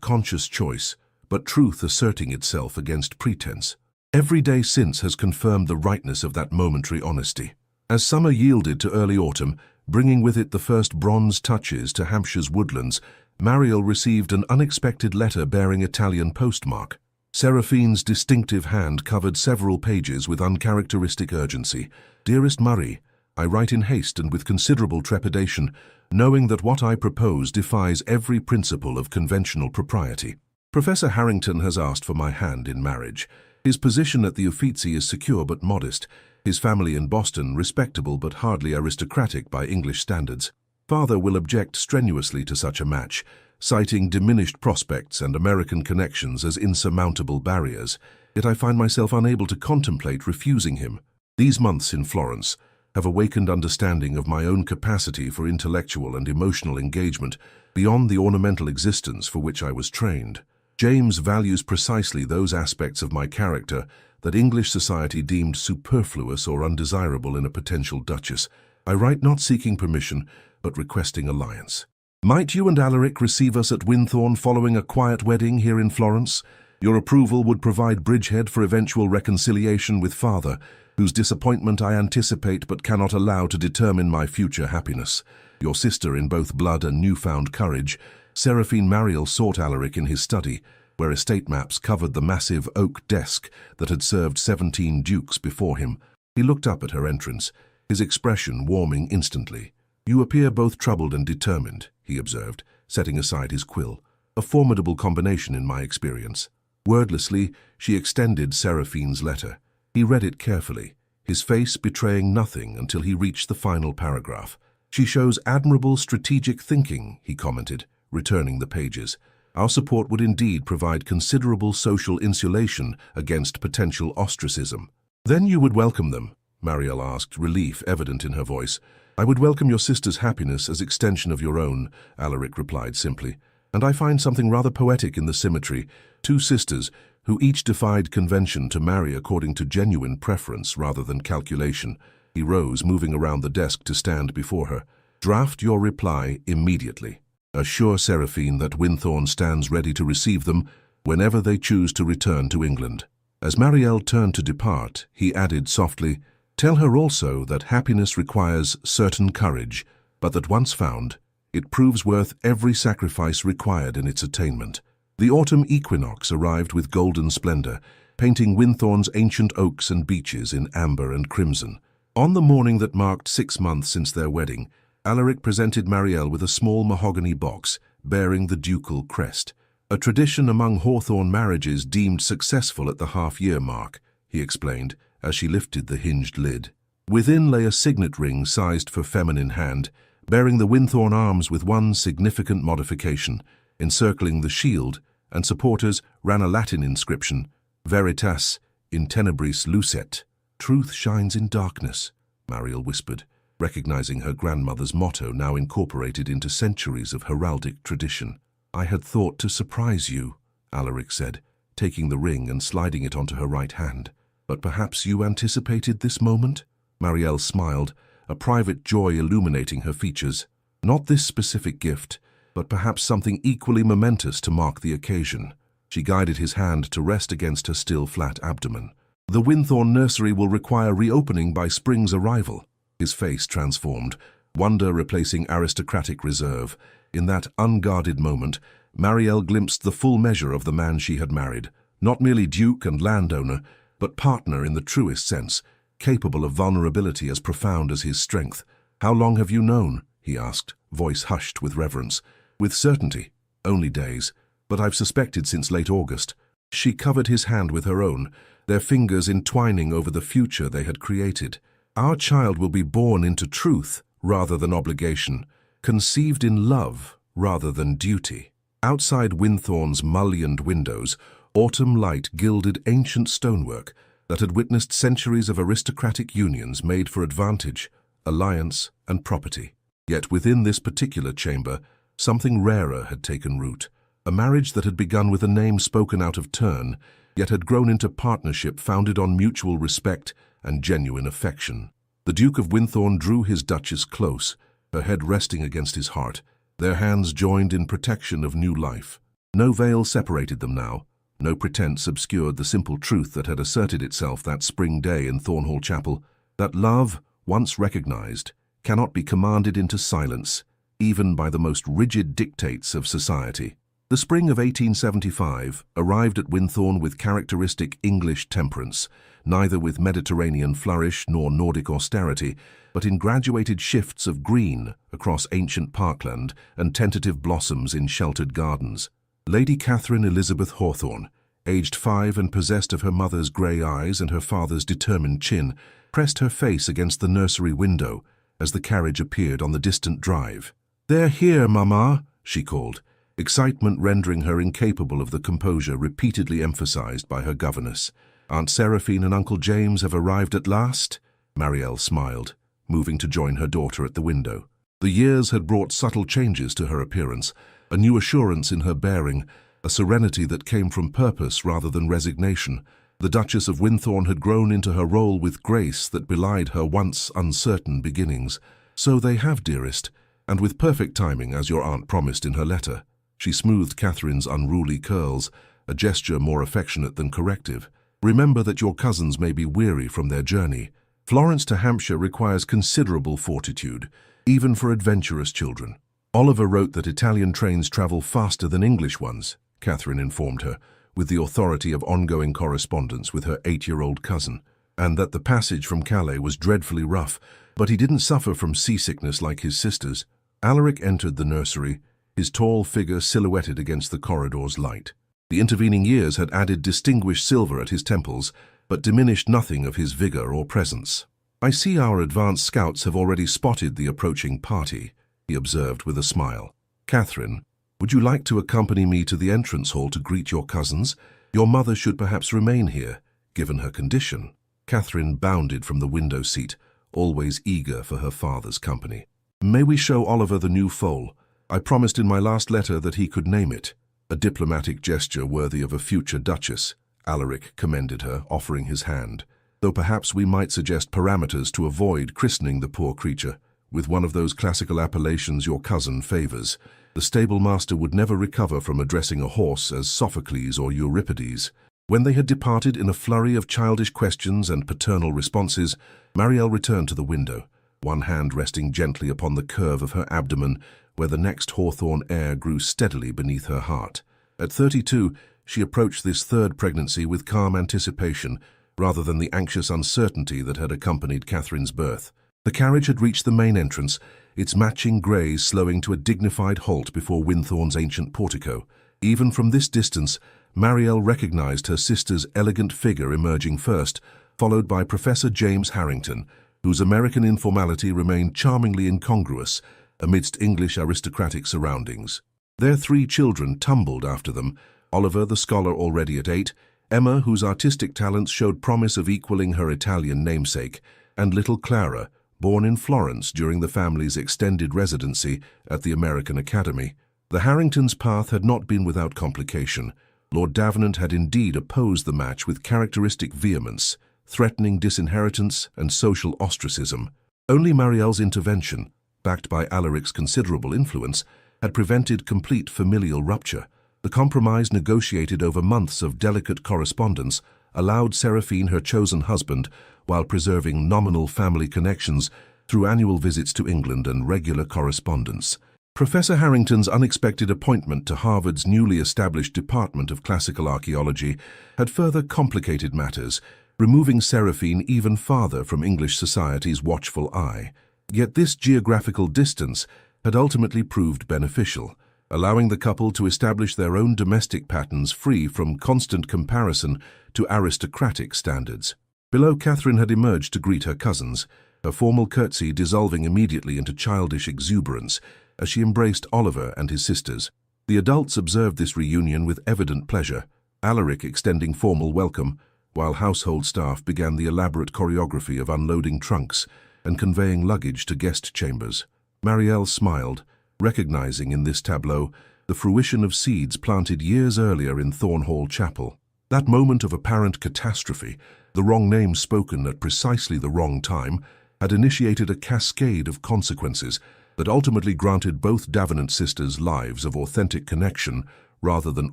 conscious choice, but truth asserting itself against pretense. Every day since has confirmed the rightness of that momentary honesty." As summer yielded to early autumn, bringing with it the first bronze touches to Hampshire's woodlands, Marielle received an unexpected letter bearing Italian postmark. Seraphine's distinctive hand covered several pages with uncharacteristic urgency. "Dearest Murray, I write in haste and with considerable trepidation, knowing that what I propose defies every principle of conventional propriety. Professor Harrington has asked for my hand in marriage. His position at the Uffizi is secure but modest, his family in Boston respectable but hardly aristocratic by English standards. Father will object strenuously to such a match, citing diminished prospects and American connections as insurmountable barriers, yet I find myself unable to contemplate refusing him. These months in Florence have awakened understanding of my own capacity for intellectual and emotional engagement beyond the ornamental existence for which I was trained. James values precisely those aspects of my character that English society deemed superfluous or undesirable in a potential duchess. I write not seeking permission, but requesting alliance. Might you and Alaric receive us at Winthorne following a quiet wedding here in Florence? Your approval would provide bridgehead for eventual reconciliation with father, whose disappointment I anticipate but cannot allow to determine my future happiness. Your sister in both blood and newfound courage, Seraphine Marielle, sought Alaric in his study, where estate maps covered the massive oak desk that had served 17 dukes before him. He looked up at her entrance, his expression warming instantly. "You appear both troubled and determined," he observed, setting aside his quill. "A formidable combination in my experience." Wordlessly, she extended Seraphine's letter. He read it carefully, his face betraying nothing until he reached the final paragraph. "She shows admirable strategic thinking," he commented, returning the pages. "Our support would indeed provide considerable social insulation against potential ostracism." "Then you would welcome them?" Marielle asked, relief evident in her voice. "I would welcome your sister's happiness as extension of your own," Alaric replied simply. "And I find something rather poetic in the symmetry. Two sisters, who each defied convention to marry according to genuine preference rather than calculation." He rose, moving around the desk to stand before her. "Draft your reply immediately. Assure Seraphine that Winthorne stands ready to receive them whenever they choose to return to England." As Marielle turned to depart, he added softly, "Tell her also that happiness requires certain courage, but that once found, it proves worth every sacrifice required in its attainment." The autumn equinox arrived with golden splendor, painting Winthorne's ancient oaks and beeches in amber and crimson. On the morning that marked 6 months since their wedding, Alaric presented Marielle with a small mahogany box bearing the ducal crest. "A tradition among Hawthorne marriages deemed successful at the half-year mark," he explained, as she lifted the hinged lid. Within lay a signet ring sized for feminine hand, bearing the Winthorne arms with one significant modification. Encircling the shield and supporters ran a Latin inscription, Veritas in tenebris lucet. "Truth shines in darkness," Marielle whispered, recognizing her grandmother's motto now incorporated into centuries of heraldic tradition. "I had thought to surprise you," Alaric said, taking the ring and sliding it onto her right hand. "But perhaps you anticipated this moment?" Marielle smiled, a private joy illuminating her features. Not this specific gift, but perhaps something equally momentous to mark the occasion. She guided his hand to rest against her still flat abdomen. The Winthorne nursery will require reopening by spring's arrival. His face transformed, wonder replacing aristocratic reserve. In that unguarded moment, Marielle glimpsed the full measure of the man she had married, not merely duke and landowner, but partner in the truest sense, capable of vulnerability as profound as his strength. "How long have you known?" he asked, voice hushed with reverence. "With certainty, only days, but I've suspected since late August." She covered his hand with her own, their fingers entwining over the future they had created. "Our child will be born into truth rather than obligation, conceived in love rather than duty." Outside Winthorne's mullioned windows, autumn light gilded ancient stonework that had witnessed centuries of aristocratic unions made for advantage, alliance, and property. Yet within this particular chamber, something rarer had taken root. A marriage that had begun with a name spoken out of turn, yet had grown into partnership founded on mutual respect and genuine affection. The Duke of Winthorne drew his Duchess close, her head resting against his heart, their hands joined in protection of new life. No veil separated them now, no pretense obscured the simple truth that had asserted itself that spring day in Thornhall Chapel, that love, once recognized, cannot be commanded into silence, even by the most rigid dictates of society. The spring of 1875 arrived at Winthorne with characteristic English temperance, neither with Mediterranean flourish nor Nordic austerity, but in graduated shifts of green across ancient parkland and tentative blossoms in sheltered gardens. Lady Catherine Elizabeth Hawthorne, aged 5 and possessed of her mother's grey eyes and her father's determined chin, pressed her face against the nursery window as the carriage appeared on the distant drive. "They're here, Mamma," she called, excitement rendering her incapable of the composure repeatedly emphasized by her governess. "Aunt Seraphine and Uncle James have arrived at last?" Marielle smiled, moving to join her daughter at the window. The years had brought subtle changes to her appearance, a new assurance in her bearing, a serenity that came from purpose rather than resignation. The Duchess of Winthorne had grown into her role with grace that belied her once uncertain beginnings. "So they have, dearest, and with perfect timing, as your aunt promised in her letter." She smoothed Catherine's unruly curls, a gesture more affectionate than corrective. "Remember that your cousins may be weary from their journey. Florence to Hampshire requires considerable fortitude, even for adventurous children." "Oliver wrote that Italian trains travel faster than English ones," Catherine informed her, with the authority of ongoing correspondence with her 8-year-old cousin, "and that the passage from Calais was dreadfully rough, but he didn't suffer from seasickness like his sisters." Alaric entered the nursery, his tall figure silhouetted against the corridor's light. The intervening years had added distinguished silver at his temples, but diminished nothing of his vigor or presence. "I see our advanced scouts have already spotted the approaching party," he observed with a smile. "Catherine, would you like to accompany me to the entrance hall to greet your cousins? Your mother should perhaps remain here, given her condition." Catherine bounded from the window seat, always eager for her father's company. "May we show Oliver the new foal? I promised in my last letter that he could name it." A diplomatic gesture worthy of a future duchess, Alaric commended her, offering his hand. "Though perhaps we might suggest parameters to avoid christening the poor creature with one of those classical appellations your cousin favors. The stable master would never recover from addressing a horse as Sophocles or Euripides." When they had departed in a flurry of childish questions and paternal responses, Marielle returned to the window, one hand resting gently upon the curve of her abdomen, where the next Hawthorne air grew steadily beneath her heart. At 32, she approached this third pregnancy with calm anticipation, rather than the anxious uncertainty that had accompanied Catherine's birth. The carriage had reached the main entrance, its matching greys slowing to a dignified halt before Winthorne's ancient portico. Even from this distance, Marielle recognized her sister's elegant figure emerging first, followed by Professor James Harrington, whose American informality remained charmingly incongruous amidst English aristocratic surroundings. Their 3 children tumbled after them, Oliver the scholar already at 8, Emma whose artistic talents showed promise of equaling her Italian namesake, and little Clara, born in Florence during the family's extended residency at the American Academy. The Harringtons' path had not been without complication. Lord Davenant had indeed opposed the match with characteristic vehemence, threatening disinheritance and social ostracism. Only Marielle's intervention, backed by Alaric's considerable influence, had prevented complete familial rupture. The compromise, negotiated over months of delicate correspondence, allowed Seraphine her chosen husband, while preserving nominal family connections through annual visits to England and regular correspondence. Professor Harrington's unexpected appointment to Harvard's newly established Department of Classical Archaeology had further complicated matters, removing Seraphine even farther from English society's watchful eye. Yet this geographical distance had ultimately proved beneficial, allowing the couple to establish their own domestic patterns free from constant comparison to aristocratic standards. Below, Catherine had emerged to greet her cousins, her formal curtsy dissolving immediately into childish exuberance as she embraced Oliver and his sisters. The adults observed this reunion with evident pleasure, Alaric extending formal welcome, while household staff began the elaborate choreography of unloading trunks and conveying luggage to guest chambers. Marielle smiled, recognizing in this tableau the fruition of seeds planted years earlier in Thornhall Chapel. That moment of apparent catastrophe, the wrong name spoken at precisely the wrong time, had initiated a cascade of consequences that ultimately granted both Davenant sisters lives of authentic connection rather than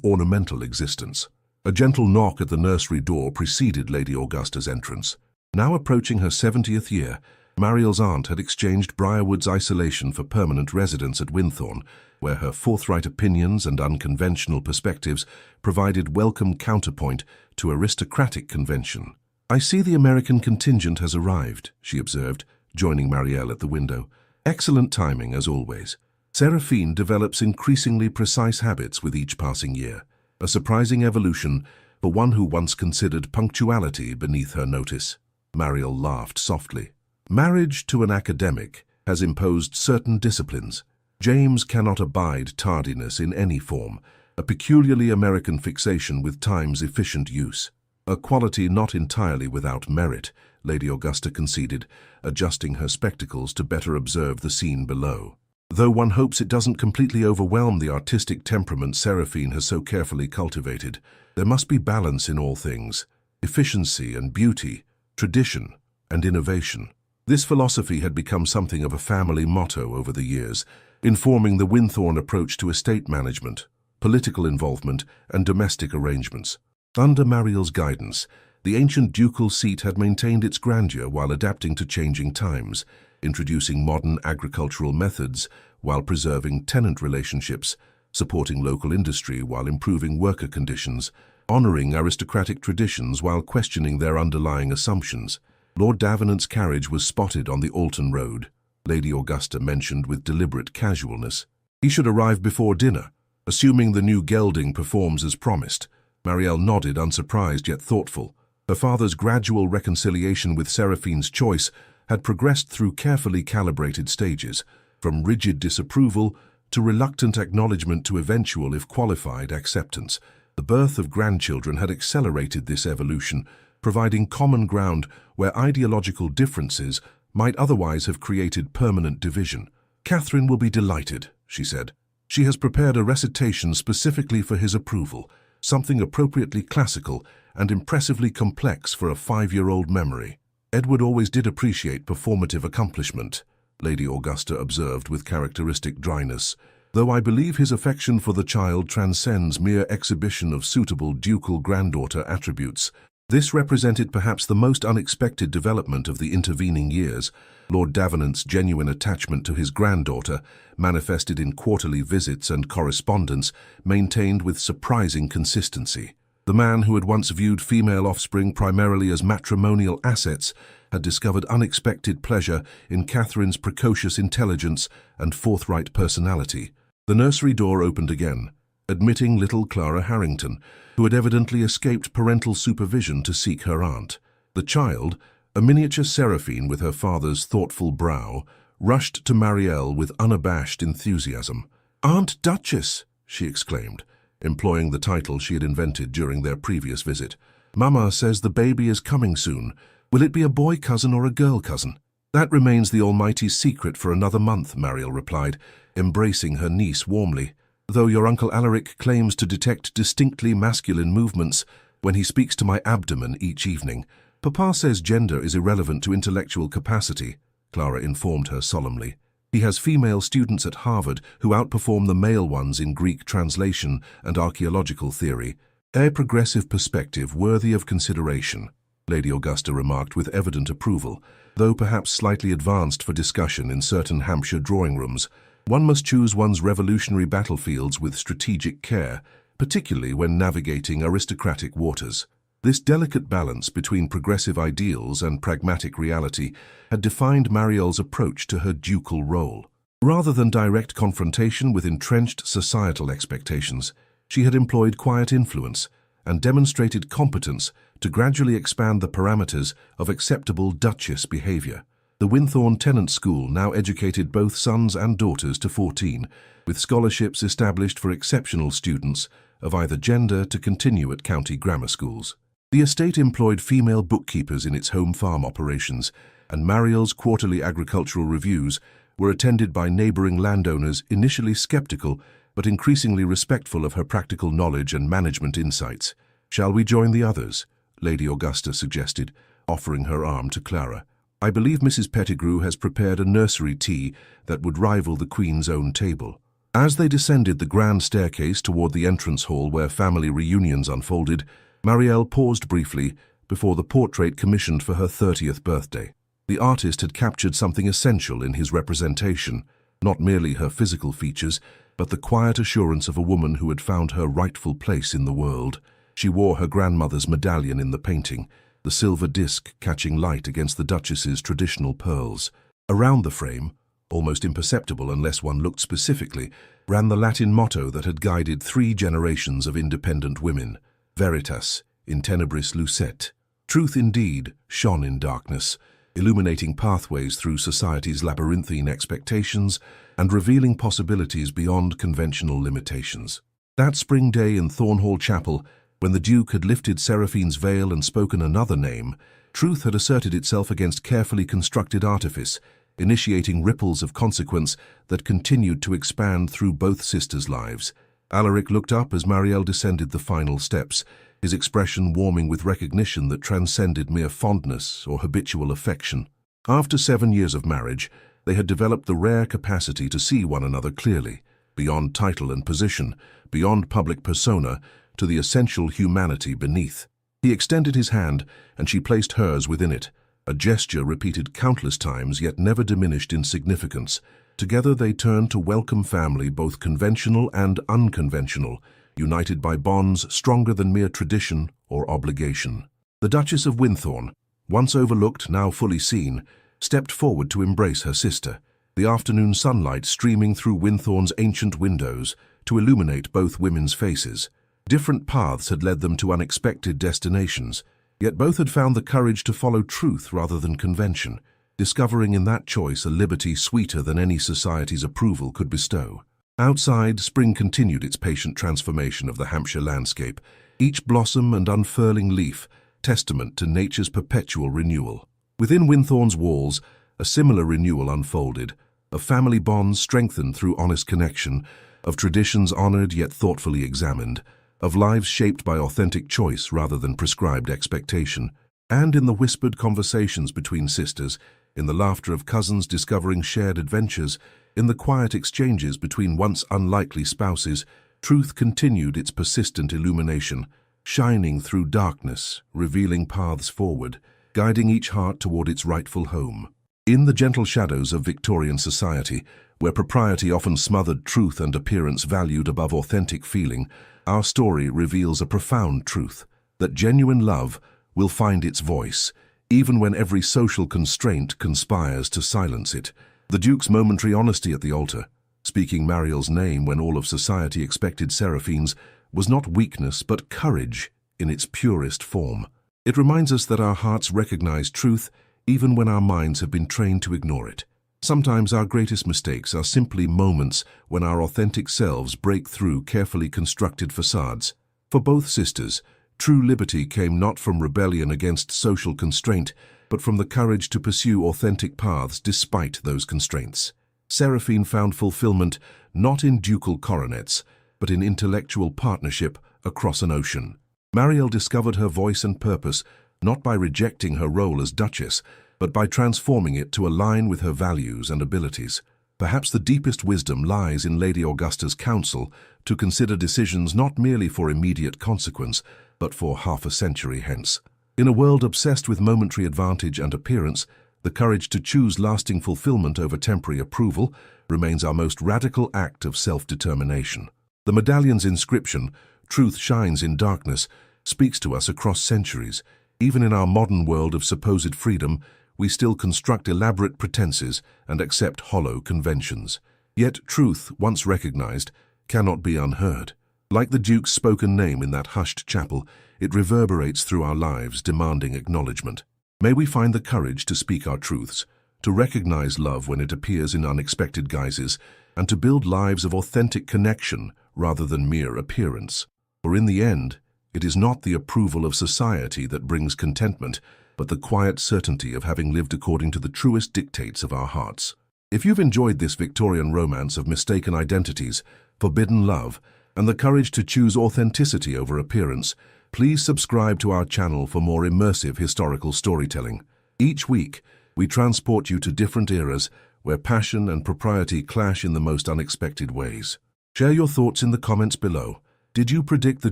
ornamental existence. A gentle knock at the nursery door preceded Lady Augusta's entrance. Now approaching her 70th year, Marielle's aunt had exchanged Briarwood's isolation for permanent residence at Winthorne, where her forthright opinions and unconventional perspectives provided welcome counterpoint to aristocratic convention. "I see the American contingent has arrived," she observed, joining Marielle at the window. "Excellent timing, as always." Seraphine develops increasingly precise habits with each passing year, a surprising evolution for one who once considered punctuality beneath her notice. Marielle laughed softly. "Marriage to an academic has imposed certain disciplines. James cannot abide tardiness in any form, a peculiarly American fixation with time's efficient use. A quality not entirely without merit," Lady Augusta conceded, adjusting her spectacles to better observe the scene below. "Though one hopes it doesn't completely overwhelm the artistic temperament Seraphine has so carefully cultivated. There must be balance in all things, efficiency and beauty, tradition and innovation." This philosophy had become something of a family motto over the years, informing the Winthorne approach to estate management, political involvement, and domestic arrangements. Under Marielle's guidance, the ancient ducal seat had maintained its grandeur while adapting to changing times, introducing modern agricultural methods while preserving tenant relationships, supporting local industry while improving worker conditions, honoring aristocratic traditions while questioning their underlying assumptions. Lord Davenant's carriage was spotted on the Alton Road, Lady Augusta mentioned with deliberate casualness. "He should arrive before dinner, assuming the new gelding performs as promised." Marielle nodded, unsurprised yet thoughtful. Her father's gradual reconciliation with Seraphine's choice had progressed through carefully calibrated stages, from rigid disapproval to reluctant acknowledgement to eventual, if qualified, acceptance. The birth of grandchildren had accelerated this evolution, providing common ground where ideological differences might otherwise have created permanent division. "Catherine will be delighted," she said. "She has prepared a recitation specifically for his approval, something appropriately classical and impressively complex for a 5-year-old memory." "Edward always did appreciate performative accomplishment," Lady Augusta observed with characteristic dryness, "though I believe his affection for the child transcends mere exhibition of suitable ducal granddaughter attributes." This represented perhaps the most unexpected development of the intervening years. Lord Davenant's genuine attachment to his granddaughter, manifested in quarterly visits and correspondence, maintained with surprising consistency. The man who had once viewed female offspring primarily as matrimonial assets had discovered unexpected pleasure in Catherine's precocious intelligence and forthright personality. The nursery door opened again, admitting little Clara Harrington, who had evidently escaped parental supervision to seek her aunt. The child, a miniature Seraphine with her father's thoughtful brow, rushed to Marielle with unabashed enthusiasm. "Aunt Duchess!" she exclaimed, employing the title she had invented during their previous visit. "Mama says the baby is coming soon. Will it be a boy cousin or a girl cousin?" "That remains the Almighty's secret for another month," Marielle replied, embracing her niece warmly. "Though your Uncle Alaric claims to detect distinctly masculine movements when he speaks to my abdomen each evening. Papa says gender is irrelevant to intellectual capacity," Clara informed her solemnly. He has female students at Harvard who outperform the male ones in Greek translation and archaeological theory. A progressive perspective worthy of consideration, Lady Augusta remarked with evident approval, though perhaps slightly advanced for discussion in certain Hampshire drawing rooms. One must choose one's revolutionary battlefields with strategic care, particularly when navigating aristocratic waters. This delicate balance between progressive ideals and pragmatic reality had defined Marielle's approach to her ducal role. Rather than direct confrontation with entrenched societal expectations, she had employed quiet influence and demonstrated competence to gradually expand the parameters of acceptable Duchess behavior. The Winthorne Tenant School now educated both sons and daughters to 14, with scholarships established for exceptional students of either gender to continue at county grammar schools. The estate employed female bookkeepers in its home farm operations, and Marielle's quarterly agricultural reviews were attended by neighboring landowners initially skeptical but increasingly respectful of her practical knowledge and management insights. "Shall we join the others?" Lady Augusta suggested, offering her arm to Clara. "I believe Mrs. Pettigrew has prepared a nursery tea that would rival the Queen's own table." As they descended the grand staircase toward the entrance hall where family reunions unfolded, Marielle paused briefly before the portrait commissioned for her 30th birthday. The artist had captured something essential in his representation, not merely her physical features, but the quiet assurance of a woman who had found her rightful place in the world. She wore her grandmother's medallion in the painting, the silver disc catching light against the Duchess's traditional pearls. Around the frame, almost imperceptible unless one looked specifically, ran the Latin motto that had guided 3 generations of independent women: Veritas in tenebris lucet. Truth indeed shone in darkness, illuminating pathways through society's labyrinthine expectations and revealing possibilities beyond conventional limitations. That spring day in Thornhall Chapel, when the Duke had lifted Seraphine's veil and spoken another name, truth had asserted itself against carefully constructed artifice, initiating ripples of consequence that continued to expand through both sisters' lives. Alaric looked up as Marielle descended the final steps, his expression warming with recognition that transcended mere fondness or habitual affection. After 7 years of marriage, they had developed the rare capacity to see one another clearly, beyond title and position, beyond public persona, to the essential humanity beneath. He extended his hand, and she placed hers within it, a gesture repeated countless times yet never diminished in significance. Together they turned to welcome family, both conventional and unconventional, united by bonds stronger than mere tradition or obligation. The Duchess of Winthorne, once overlooked, now fully seen, stepped forward to embrace her sister, the afternoon sunlight streaming through Winthorne's ancient windows to illuminate both women's faces. Different paths had led them to unexpected destinations, yet both had found the courage to follow truth rather than convention, discovering in that choice a liberty sweeter than any society's approval could bestow. Outside, spring continued its patient transformation of the Hampshire landscape, each blossom and unfurling leaf testament to nature's perpetual renewal. Within Winthorne's walls, a similar renewal unfolded, of family bonds strengthened through honest connection, of traditions honored yet thoughtfully examined, of lives shaped by authentic choice rather than prescribed expectation, and in the whispered conversations between sisters, in the laughter of cousins discovering shared adventures, in the quiet exchanges between once unlikely spouses, truth continued its persistent illumination, shining through darkness, revealing paths forward, guiding each heart toward its rightful home. In the gentle shadows of Victorian society, where propriety often smothered truth and appearance valued above authentic feeling, our story reveals a profound truth, that genuine love will find its voice, even when every social constraint conspires to silence it. The Duke's momentary honesty at the altar, speaking Marielle's name when all of society expected Seraphine's, was not weakness but courage in its purest form. It reminds us that our hearts recognize truth even when our minds have been trained to ignore it. Sometimes our greatest mistakes are simply moments when our authentic selves break through carefully constructed facades. For both sisters, true liberty came not from rebellion against social constraint, but from the courage to pursue authentic paths despite those constraints. Seraphine found fulfillment not in ducal coronets, but in intellectual partnership across an ocean. Marielle discovered her voice and purpose not by rejecting her role as Duchess, but by transforming it to align with her values and abilities. Perhaps the deepest wisdom lies in Lady Augusta's counsel to consider decisions not merely for immediate consequence, but for half a century hence. In a world obsessed with momentary advantage and appearance, the courage to choose lasting fulfillment over temporary approval remains our most radical act of self-determination. The medallion's inscription, "Truth shines in darkness," speaks to us across centuries. Even in our modern world of supposed freedom, we still construct elaborate pretenses and accept hollow conventions. Yet truth, once recognized, cannot be unheard. Like the Duke's spoken name in that hushed chapel, it reverberates through our lives, demanding acknowledgement. May we find the courage to speak our truths, to recognize love when it appears in unexpected guises, and to build lives of authentic connection rather than mere appearance. For in the end, it is not the approval of society that brings contentment, but the quiet certainty of having lived according to the truest dictates of our hearts. If you've enjoyed this Victorian romance of mistaken identities, forbidden love, and the courage to choose authenticity over appearance, please subscribe to our channel for more immersive historical storytelling. Each week, we transport you to different eras where passion and propriety clash in the most unexpected ways. Share your thoughts in the comments below. Did you predict the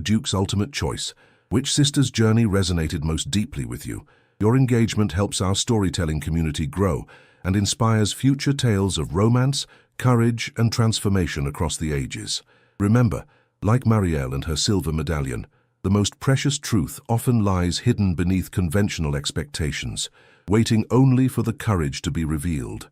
Duke's ultimate choice? Which sister's journey resonated most deeply with you? Your engagement helps our storytelling community grow and inspires future tales of romance, courage, and transformation across the ages. Remember, like Marielle and her silver medallion, the most precious truth often lies hidden beneath conventional expectations, waiting only for the courage to be revealed.